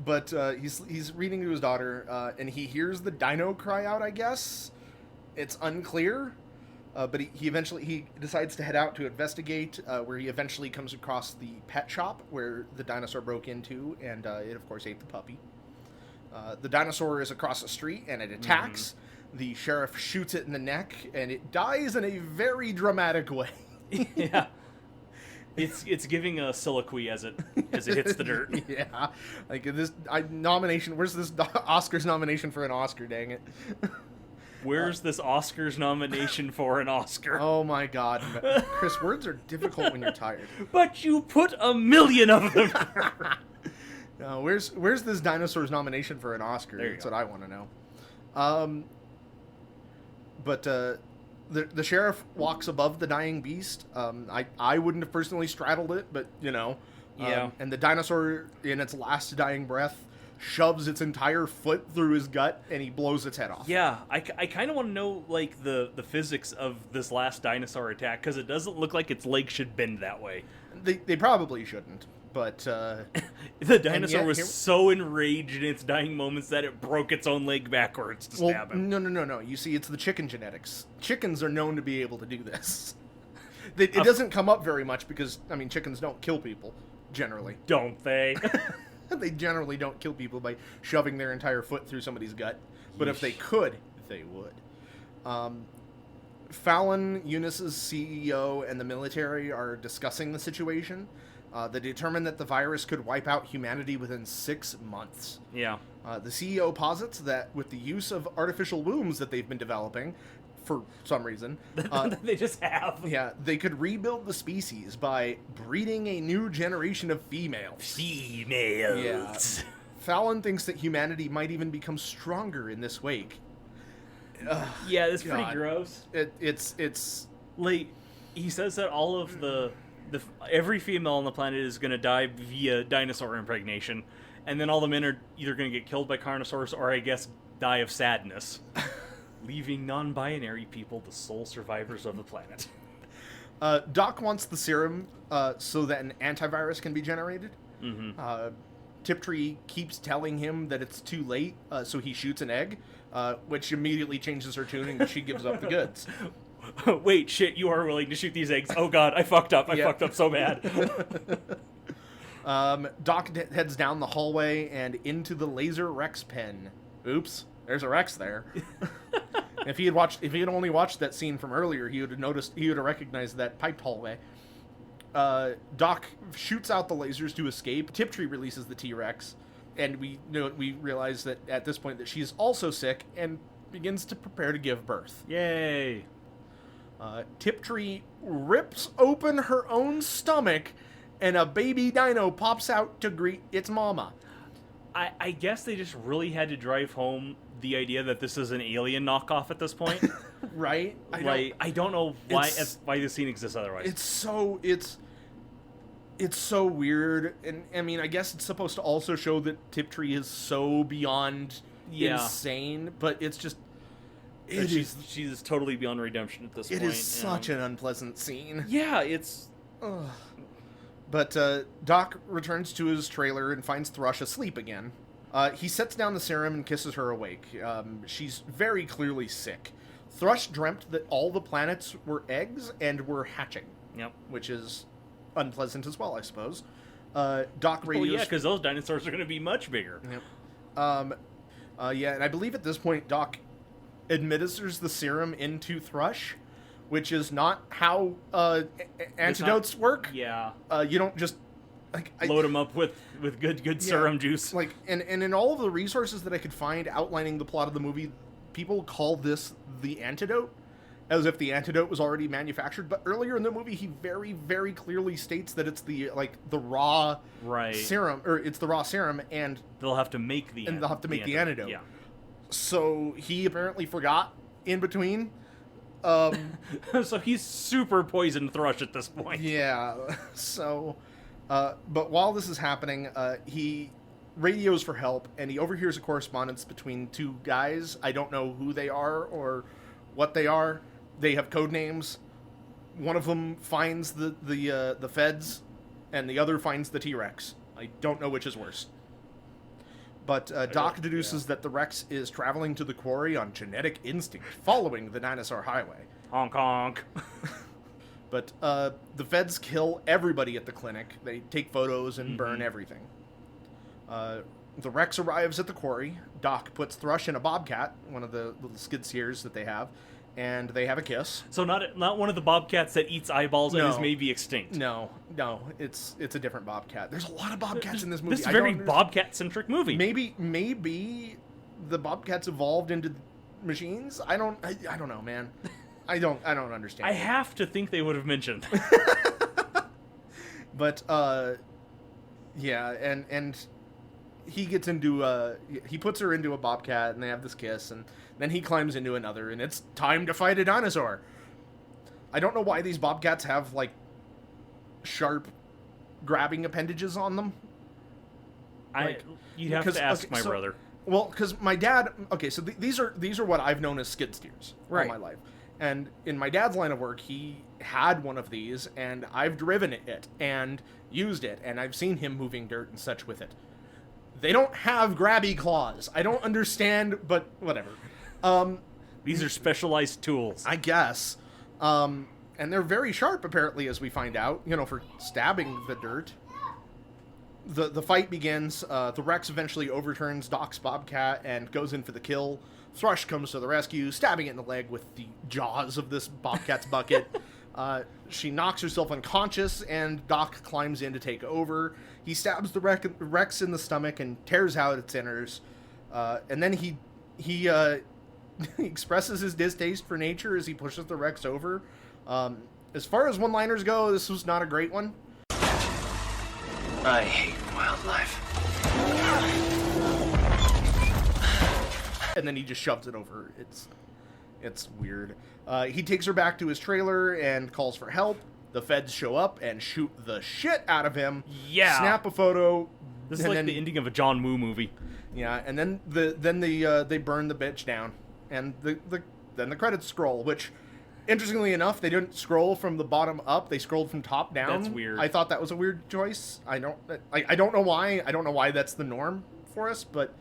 But he's reading to his daughter, and he hears the dino cry out, I guess. It's unclear, but he decides to head out to investigate, where he eventually comes across the pet shop where the dinosaur broke into, and it, of course, ate the puppy. The dinosaur is across the street, and it attacks. Mm-hmm. The sheriff shoots it in the neck, and it dies in a very dramatic way. Yeah. It's giving a soliloquy as it hits the dirt. Yeah. Like, this nomination... Where's this Oscars nomination for an Oscar, dang it? Where's this Oscars nomination for an Oscar? Oh, my God. Chris, words are difficult when you're tired. But you put 1,000,000 of them there. No, where's this dinosaur's nomination for an Oscar? That's what I want to know. But the sheriff walks above the dying beast. I wouldn't have personally straddled it, but you know. Yeah. And the dinosaur, in its last dying breath, shoves its entire foot through his gut, and he blows its head off. Yeah, I kind of want to know, like, the physics of this last dinosaur attack, because it doesn't look like its leg should bend that way. They probably shouldn't. But the dinosaur was so enraged in its dying moments that it broke its own leg backwards to stab him. No. You see, it's the chicken genetics. Chickens are known to be able to do this. It doesn't come up very much because, I mean, chickens don't kill people, generally. Don't they? They generally don't kill people by shoving their entire foot through somebody's gut. But if they could, they would. Fallon, Eunice's CEO, and the military are discussing the situation. They determined that the virus could wipe out humanity within 6 months. Yeah. The CEO posits that with the use of artificial wombs that they've been developing, for some reason... they just have. Yeah, they could rebuild the species by breeding a new generation of females. Yeah. Fallon thinks that humanity might even become stronger in this wake. Yeah, that's pretty gross. It's... Like, he says that all of every female on the planet is going to die via dinosaur impregnation, and then all the men are either going to get killed by Carnosaurs or, I guess, die of sadness, leaving non-binary people the sole survivors of the planet. Doc wants the serum so that an antivirus can be generated. Mm-hmm. Tiptree keeps telling him that it's too late, so he shoots an egg, which immediately changes her tune and she gives up the goods. Wait, shit, you are willing to shoot these eggs. Oh, God, I fucked up. I fucked up so bad. Doc heads down the hallway and into the Laser Rex pen. Oops, there's a Rex there. If he had only watched that scene from earlier, he would have recognized that piped hallway. Doc shoots out the lasers to escape. Tiptree releases the T-Rex, and we realize that at this point that she's also sick and begins to prepare to give birth. Yay! Tiptree rips open her own stomach, and a baby dino pops out to greet its mama. I guess they just really had to drive home the idea that this is an alien knockoff at this point. Right? I don't know why this scene exists otherwise. It's so weird, and I mean, I guess it's supposed to also show that Tiptree is so beyond insane, but it's just she's totally beyond redemption at this point. It is such an unpleasant scene. Yeah, it's. Ugh. But Doc returns to his trailer and finds Thrush asleep again. He sets down the serum and kisses her awake. She's very clearly sick. Thrush dreamt that all the planets were eggs and were hatching. Yep. Which is unpleasant as well, I suppose. Doc radios... Oh, yeah, because those dinosaurs are going to be much bigger. Yep. Yeah, and I believe at this point, Doc administers the serum into Thrush, which is not how antidotes work. Yeah. You don't just... load them up with good serum juice. And in all of the resources that I could find outlining the plot of the movie, people call this the antidote, as if the antidote was already manufactured. But earlier in the movie, he very, very clearly states that it's the raw serum, or it's the raw serum, and they'll have to make the antidote. Yeah. So he apparently forgot in between. So he's super poisoned Thrush at this point. Yeah. So, but while this is happening, he radios for help, and he overhears a correspondence between two guys. I don't know who they are or what they are. They have code names. One of them finds the feds, and the other finds the T-Rex. I don't know which is worse. But Doc deduces that the Rex is traveling to the quarry on genetic instinct, following the dinosaur highway. Honk honk. But the feds kill everybody at the clinic. They take photos and burn everything. The Rex arrives at the quarry. Doc puts Thrush in a bobcat, one of the little skid steers that they have, and they have a kiss. So not one of the bobcats that eats eyeballs and is maybe extinct. No, it's a different bobcat. There's a lot of bobcats in this movie. This is a very bobcat-centric movie. Maybe the bobcats evolved into machines. I don't know, man. I don't understand. I have to think they would have mentioned. But yeah, and he gets into he puts her into a bobcat, and they have this kiss, and then he climbs into another, and it's time to fight a dinosaur. I don't know why these bobcats have sharp grabbing appendages on them. You'd have to ask my brother. Well, because my dad. Okay, so these are what I've known as skid steers all my life, and in my dad's line of work, he had one of these, and I've driven it and used it, and I've seen him moving dirt and such with it. They don't have grabby claws. I don't understand, but whatever. These are specialized tools, I guess. And they're very sharp, apparently, as we find out, for stabbing the dirt. The fight begins. The Rex eventually overturns Doc's bobcat and goes in for the kill. Thrush comes to the rescue, stabbing it in the leg with the jaws of this bobcat's bucket. She knocks herself unconscious, and Doc climbs in to take over. He stabs the Rex in the stomach and tears out its innards. And then he expresses his distaste for nature as he pushes the Rex over. As far as one-liners go, this was not a great one. I hate wildlife. And then he just shoves it over. It's weird. He takes her back to his trailer and calls for help. The feds show up and shoot the shit out of him. Yeah. Snap a photo. This is like the ending of a John Woo movie. Yeah, and then they burn the bitch down, and then the credits scroll. Which, interestingly enough, they didn't scroll from the bottom up. They scrolled from top down. That's weird. I thought that was a weird choice. I don't know why. I don't know why that's the norm for us, but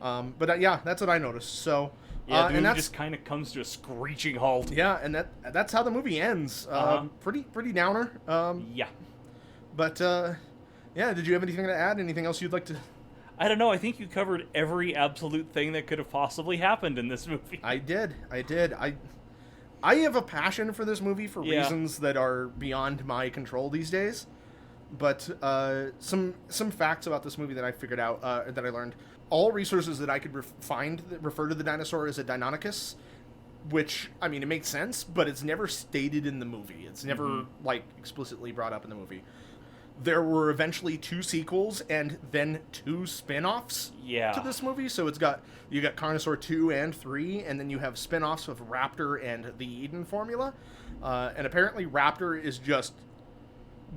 yeah, that's what I noticed. So. Yeah, and that just kind of comes to a screeching halt. Yeah, and that's how the movie ends. Pretty downer. Yeah. But yeah, did you have anything to add? Anything else you'd like to? I don't know. I think you covered every absolute thing that could have possibly happened in this movie. I did. I have a passion for this movie for reasons that are beyond my control these days. But some facts about this movie that I figured out that I learned. All resources that I could find that refer to the dinosaur as a deinonychus, which, I mean, it makes sense, but it's never stated in the movie. It's never, explicitly brought up in the movie. there were eventually 2 sequels and then 2 spin-offs to this movie. So you got Carnosaur 2 and 3, and then you have spin-offs of Raptor and the Eden formula. And apparently Raptor is just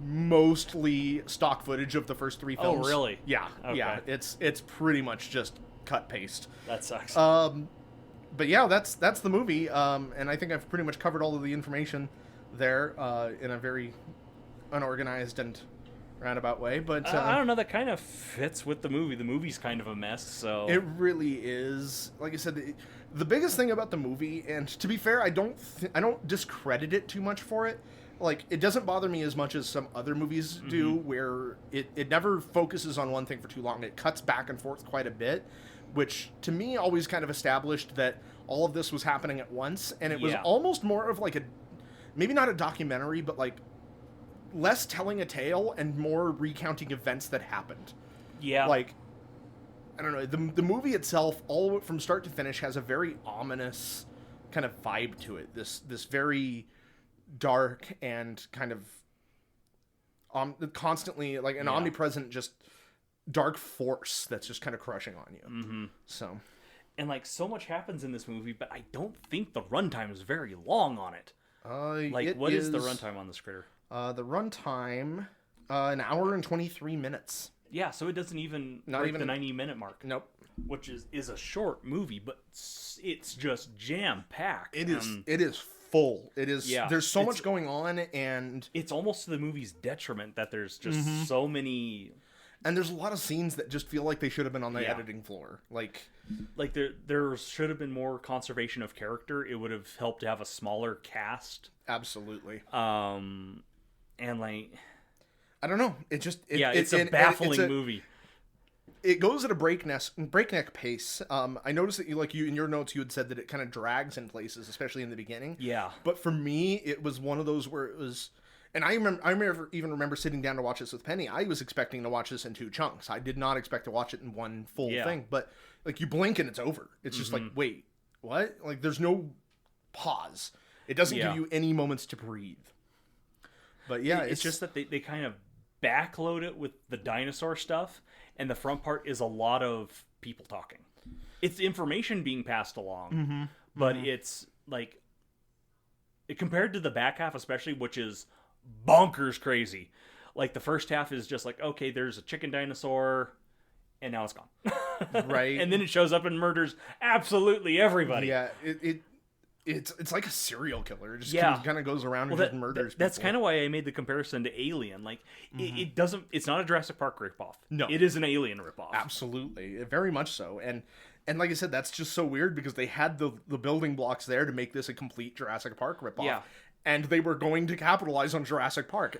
mostly stock footage of the first 3 films. Oh, really? Yeah. Okay. Yeah. It's pretty much just cut paste. That sucks. But yeah, that's the movie. And I think I've pretty much covered all of the information there in a very unorganized and roundabout way. But I don't know. That kind of fits with the movie. The movie's kind of a mess. So it really is. Like I said, the biggest thing about the movie, and to be fair, I don't discredit it too much for it. Like, it doesn't bother me as much as some other movies do, where it never focuses on one thing for too long. It cuts back and forth quite a bit, which to me always kind of established that all of this was happening at once, and it was almost more of like maybe not a documentary, but like less telling a tale and more recounting events that happened. Yeah. Like, I don't know, the movie itself, all from start to finish, has a very ominous kind of vibe to it. This very dark and kind of constantly like an omnipresent just dark force that's just kind of crushing on you. So, and like so much happens in this movie, but I don't think the runtime is very long on it. Like, what is the runtime on this critter? The runtime, an hour and 23 minutes. Yeah, so it doesn't even break the 90-minute mark. Nope. Which is a short movie, but it's just jam-packed. It is full. It is. Yeah, there's so much going on, and it's almost to the movie's detriment that there's just so many. And there's a lot of scenes that just feel like they should have been on the editing floor. Like there should have been more conservation of character. It would have helped to have a smaller cast. Absolutely. And like, I don't know. It just it's a baffling movie. It goes at a breakneck pace. I noticed that you in your notes you had said that it kind of drags in places, especially in the beginning. Yeah. But for me, it was one of those where it was, and I remember sitting down to watch this with Penny. I was expecting to watch this in 2 chunks. I did not expect to watch it in one full thing. But like, you blink and it's over. It's just like, wait, what? Like, there's no pause. It doesn't give you any moments to breathe. But yeah, it's just that they kind of backload it with the dinosaur stuff, and the front part is a lot of people talking. It's information being passed along, but it's like, compared to the back half especially, which is bonkers crazy. Like, the first half is just like, okay, there's a chicken dinosaur, and now it's gone. Right. And then it shows up and murders absolutely everybody. Yeah, it's like a serial killer. It just kind of goes around and just murders people. That's kind of why I made the comparison to Alien. Like, it's not a Jurassic Park ripoff. No. It is an Alien ripoff. Absolutely. Very much so. And like I said, that's just so weird because they had the building blocks there to make this a complete Jurassic Park ripoff. Yeah. And they were going to capitalize on Jurassic Park.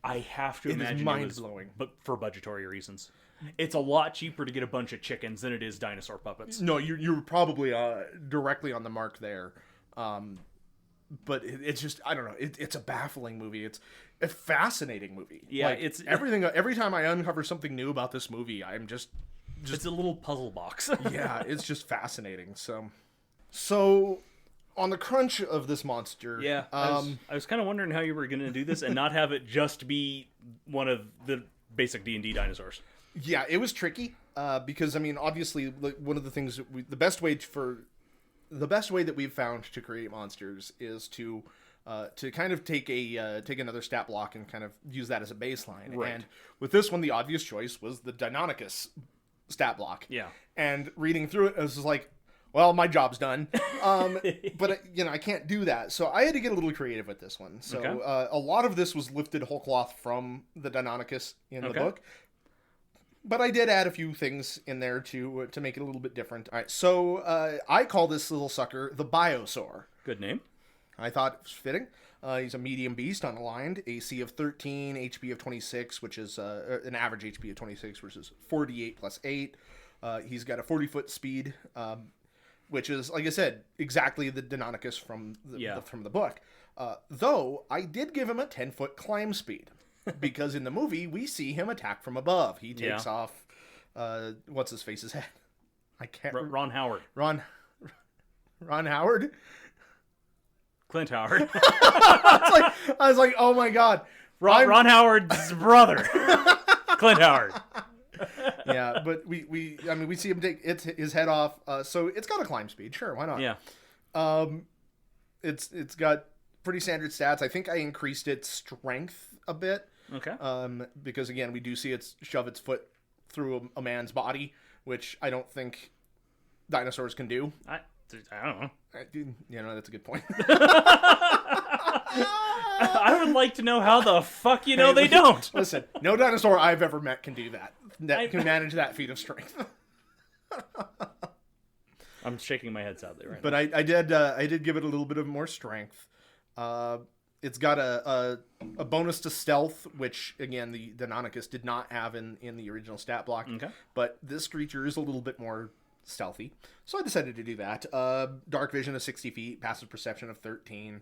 I have to imagine mind-blowing. But for budgetary reasons. It's a lot cheaper to get a bunch of chickens than it is dinosaur puppets. No, you're probably directly on the mark there. But it's just, I don't know. It's a baffling movie. It's a fascinating movie. Yeah, like, it's everything. Every time I uncover something new about this movie, I'm just it's a little puzzle box. Yeah, it's just fascinating. So on the crunch of this monster, I was kind of wondering how you were going to do this and not have it just be one of the basic D&D dinosaurs. Yeah, it was tricky because, I mean, obviously, one of the things the best way that we've found to create monsters is to kind of take another stat block and kind of use that as a baseline. Right. And with this one, the obvious choice was the deinonychus stat block. Yeah. And reading through it, I was just like, well, my job's done. But I can't do that. So I had to get a little creative with this one. So a lot of this was lifted whole cloth from the deinonychus in the book. But I did add a few things in there to make it a little bit different. All right, so I call this little sucker the Biosaur. Good name. I thought it was fitting. He's a medium beast, unaligned, AC of 13, HP of 26, which is an average HP of 26, which is 48 plus 8. He's got a 40-foot speed, which is, like I said, exactly the deinonychus from the book. Though I did give him a 10-foot climb speed. Because in the movie, we see him attack from above. He takes off, what's his face's head? I can't. Ron Howard. Ron Howard? Clint Howard. I was like, oh my god. Ron Howard's brother, Clint Howard. Yeah, but we see him take his head off. So it's got a climb speed. Sure, why not? Yeah. It's got pretty standard stats. I think I increased its strength a bit. Okay. Because again, we do see it shove its foot through a man's body, which I don't think dinosaurs can do. I don't know. That's a good point. I would like to know how the fuck they don't. Listen, no dinosaur I've ever met can do that. Can manage that feat of strength. I'm shaking my head sadly right but now. But I did give it a little bit of more strength. It's got a bonus to stealth, which again the deinonychus did not have in the original stat block. Okay. But this creature is a little bit more stealthy, so I decided to do that. Dark vision of 60 feet, passive perception of 13.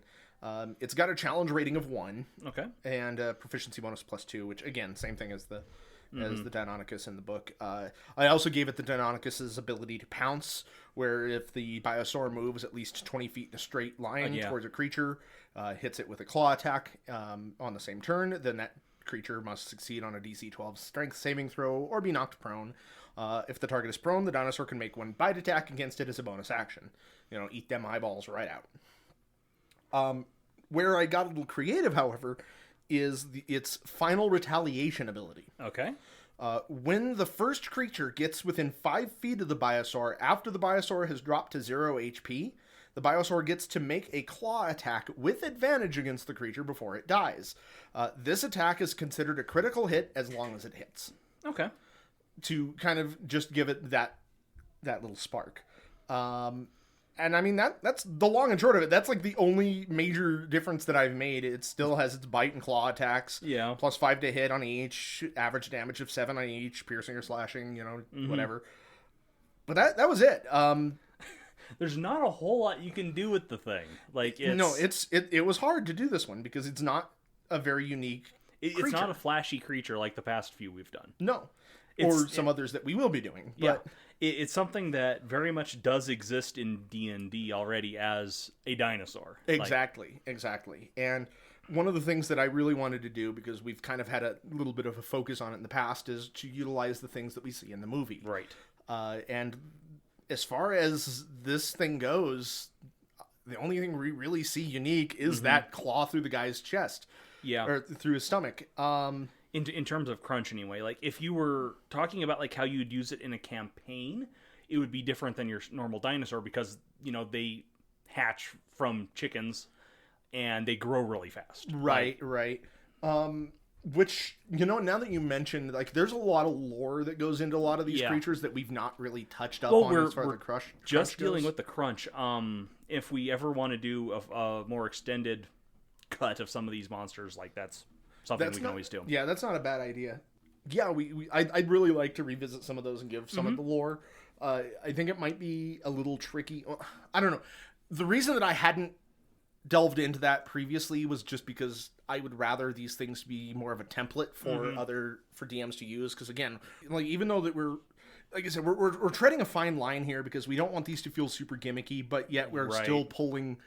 It's got a challenge rating of 1. Okay. And a proficiency bonus +2, which again, same thing as the deinonychus in the book. I also gave it the deinonychus's ability to pounce, where if the Biosaur moves at least 20 feet in a straight line towards a creature, hits it with a claw attack on the same turn, then that creature must succeed on a DC 12 strength saving throw or be knocked prone. If the target is prone, the dinosaur can make one bite attack against it as a bonus action. Eat them eyeballs right out. Where I got a little creative, however, is its final retaliation ability. Okay. When the first creature gets within 5 feet of the Biosaur after the Biosaur has dropped to 0 HP, the Biosaur gets to make a claw attack with advantage against the creature before it dies. This attack is considered a critical hit as long as it hits. Okay. To kind of just give it that little spark. And I mean, that's the long and short of it. That's like the only major difference that I've made. It still has its bite and claw attacks. Yeah. +5 to hit on each, average damage of 7 on each, piercing or slashing, whatever. But that was it. There's not a whole lot you can do with the thing. It was hard to do this one because it's not a very unique creature. It's not a flashy creature like the past few we've done. No. Or some others that we will be doing. But it's something that very much does exist in D&D already as a dinosaur. Exactly. And one of the things that I really wanted to do, because we've kind of had a little bit of a focus on it in the past, is to utilize the things that we see in the movie. Right. And as far as this thing goes, the only thing we really see unique is that claw through the guy's chest. Yeah. Or through his stomach. In terms of crunch anyway, like if you were talking about like how you'd use it in a campaign, it would be different than your normal dinosaur because they hatch from chickens and they grow really fast. Right. Which, now that you mentioned, like, there's a lot of lore that goes into a lot of these creatures that we've not really touched up on as far as the crunch just goes. dealing with the crunch. If we ever want to do a more extended cut of some of these monsters, like that's something we can always do. Yeah, that's not a bad idea. Yeah, I'd really like to revisit some of those and give some of the lore. I think it might be a little tricky. I don't know. The reason that I hadn't delved into that previously was just because I would rather these things be more of a template for for DMs to use. Because again, like, even though that we're, like I said, we're treading a fine line here because we don't want these to feel super gimmicky, but yet we're still pulling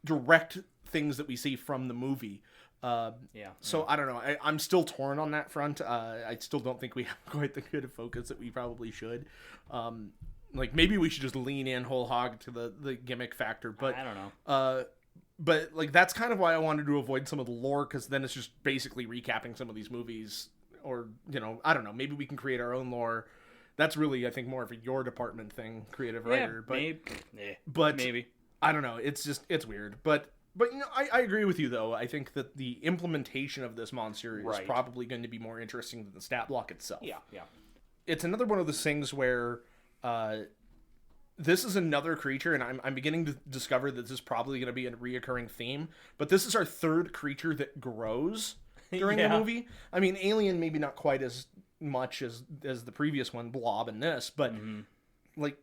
direct things that we see from the movie. So I don't know. I'm still torn on that front. I still don't think we have quite the good focus that we probably should. Like, maybe we should just lean in whole hog to the gimmick factor. But I don't know. But like, that's kind of why I wanted to avoid some of the lore, because then it's just basically recapping some of these movies. Or, I don't know. Maybe we can create our own lore. That's really, I think, more of a your department thing, creative writer. But maybe. I don't know. It's weird. But I agree with you, though. I think that the implementation of this monster is probably going to be more interesting than the stat block itself. Yeah. It's another one of those things where this is another creature, and I'm beginning to discover that this is probably going to be a reoccurring theme, but this is our third creature that grows during the movie. I mean, Alien maybe not quite as much as the previous one, Blob, and this, but like,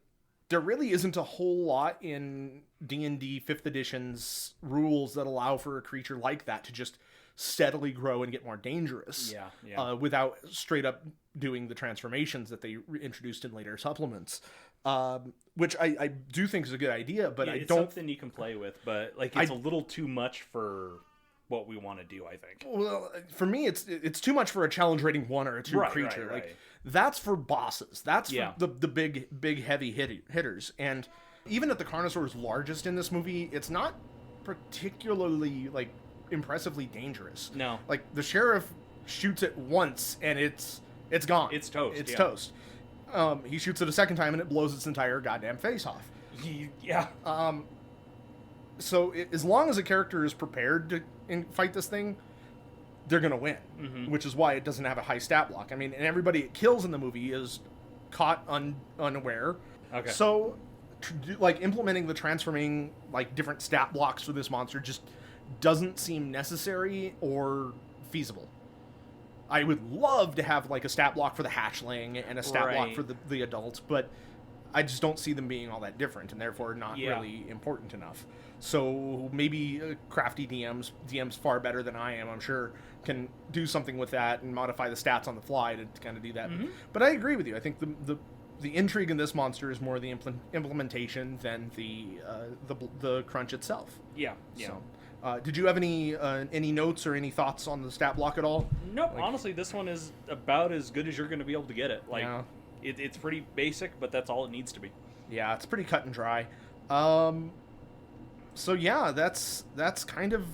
there really isn't a whole lot in D&D 5th edition's rules that allow for a creature like that to just steadily grow and get more dangerous without straight up doing the transformations that they introduced in later supplements, which I do think is a good idea, but it's I don't... something you can play with, but like, it's a little too much for what we want to do, I think. Well, for me, it's too much for a challenge rating 1 or a 2 Right, creature. right, Like right. that's for bosses. That's Yeah. for the big heavy hitters. And even at the Carnosaur's largest in this movie, it's not particularly like impressively dangerous. No. Like the sheriff shoots it once and it's gone. It's toast, It's yeah. toast. He shoots it a second time and it blows its entire goddamn face off. Yeah. So as long as a character is prepared to fight this thing, they're gonna win. Which is why it doesn't have a high stat block. I mean, and everybody it kills in the movie is caught unaware. Okay. So, like implementing the transforming like different stat blocks for this monster just doesn't seem necessary or feasible. I would love to have like a stat block for the hatchling and a stat block Right. for the adults, but I just don't see them being all that different and therefore not Yeah. really important enough. So maybe crafty DMs far better than I am, I'm sure, can do something with that and modify the stats on the fly to kind of do that. But I agree with you. I think the intrigue in this monster is more the implementation than the crunch itself. Yeah. Yeah. So, did you have any notes or any thoughts on the stat block at all? Nope. Like- Honestly, this one is about as good as you're going to be able to get it. Like, Yeah. it's pretty basic, but that's all it needs to be. Yeah, it's pretty cut and dry. So yeah, that's kind of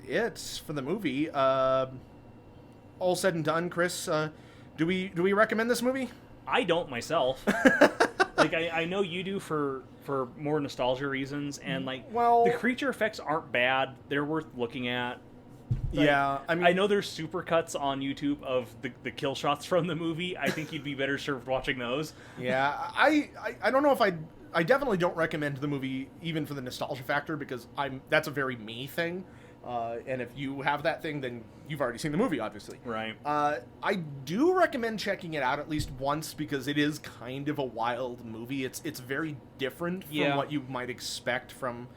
it for the movie. All said and done, Chris, do we recommend this movie? I don't myself. Like, I know you do for more nostalgia reasons, and like, Well- the creature effects aren't bad. They're worth looking at. Like, Yeah, I mean, I know there's supercuts on YouTube of the kill shots from the movie. I think you'd be better served watching those. Yeah, I don't know if I definitely don't recommend the movie even for the nostalgia factor because that's a very me thing. And if you have that thing, then you've already seen the movie, obviously. Right. I do recommend checking it out at least once because it is kind of a wild movie. It's very different from Yeah. what you might expect from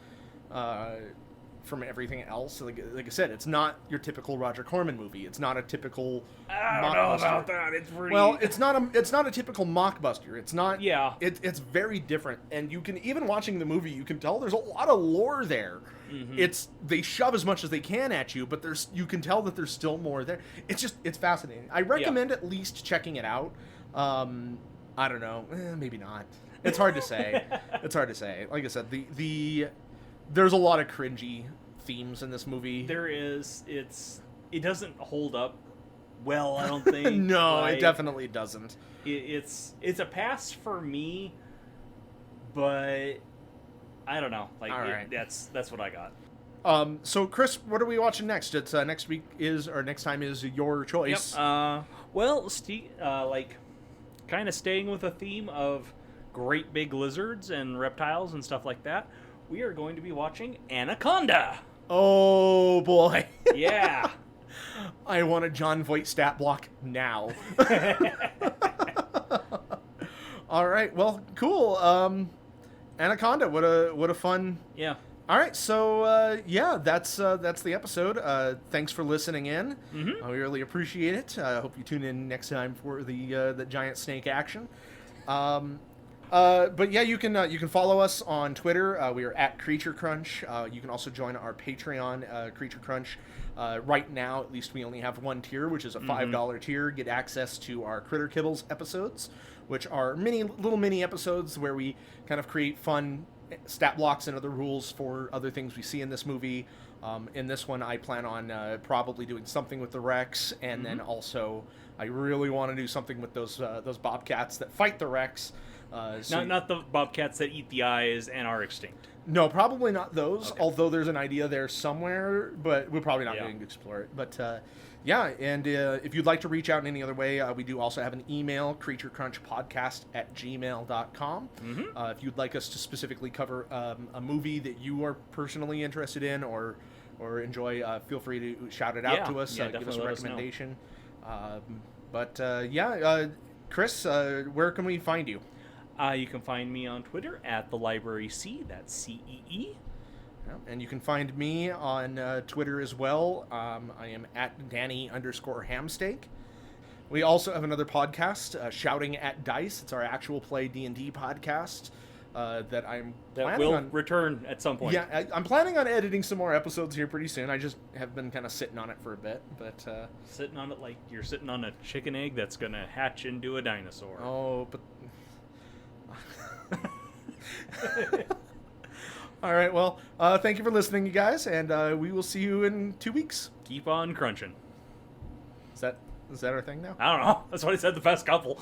everything else. Like I said, it's not your typical Roger Corman movie. It's not a typical. I don't know about that. It's pretty. Well, it's not a typical mockbuster. It's not. Yeah. It's very different, and you can even watching the movie, you can tell there's a lot of lore there. They shove as much as they can at you, but you can tell that there's still more there. It's fascinating. I recommend at least checking it out. I don't know, maybe not. It's hard to say. It's hard to say. Like I said, there's a lot of cringy themes in this movie. There is. It doesn't hold up well, I don't think. No, Like, it definitely doesn't. It's a pass for me, but I don't know. Like, All right. that's what I got. So Chris, what are we watching next? It's next time is your choice. Yep. Well, like, kind of staying with the theme of great big lizards and reptiles and stuff like that, we are going to be watching Anaconda. Oh boy. Yeah. I want a John Voight stat block now. All right. Well, cool. Anaconda. What a fun. Yeah. All right. So yeah, that's the episode. Thanks for listening in. We really appreciate it. I hope you tune in next time for the giant snake action. But yeah, you can follow us on Twitter. We are at Creature Crunch. You can also join our Patreon, Creature Crunch. Right now, at least we only have one tier, which is a $5 tier. Get access to our Critter Kibbles episodes, which are little mini episodes where we kind of create fun stat blocks and other rules for other things we see in this movie. In this one, I plan on probably doing something with the Rex, and then also I really want to do something with those bobcats that fight the Rex. Not the bobcats that eat the eyes and are extinct. No, probably not those, Okay. although there's an idea there somewhere, but we're probably not going to explore it. But yeah, and if you'd like to reach out in any other way, we do also have an email, creaturecrunchpodcast@gmail.com. If you'd like us to specifically cover a movie that you are personally interested in or enjoy, feel free to shout it out to us, give us definitely a let us know. recommendation. Chris, where can we find you? You can find me on Twitter at the Library C. That's CEE. And you can find me on Twitter as well. I am at Danny_Hamsteak. We also have another podcast, Shouting at Dice. It's our actual play D&D podcast. that I'm That planning will on. return at some point. Yeah, I'm planning on editing some more episodes here pretty soon. I just have been kind of sitting on it for a bit, but Sitting on it like you're sitting on a chicken egg that's gonna hatch into a dinosaur. oh, but all right. Well, thank you for listening, you guys, and we will see you in 2 weeks. Keep on crunching. Is that our thing now? I don't know. That's what I said the past couple.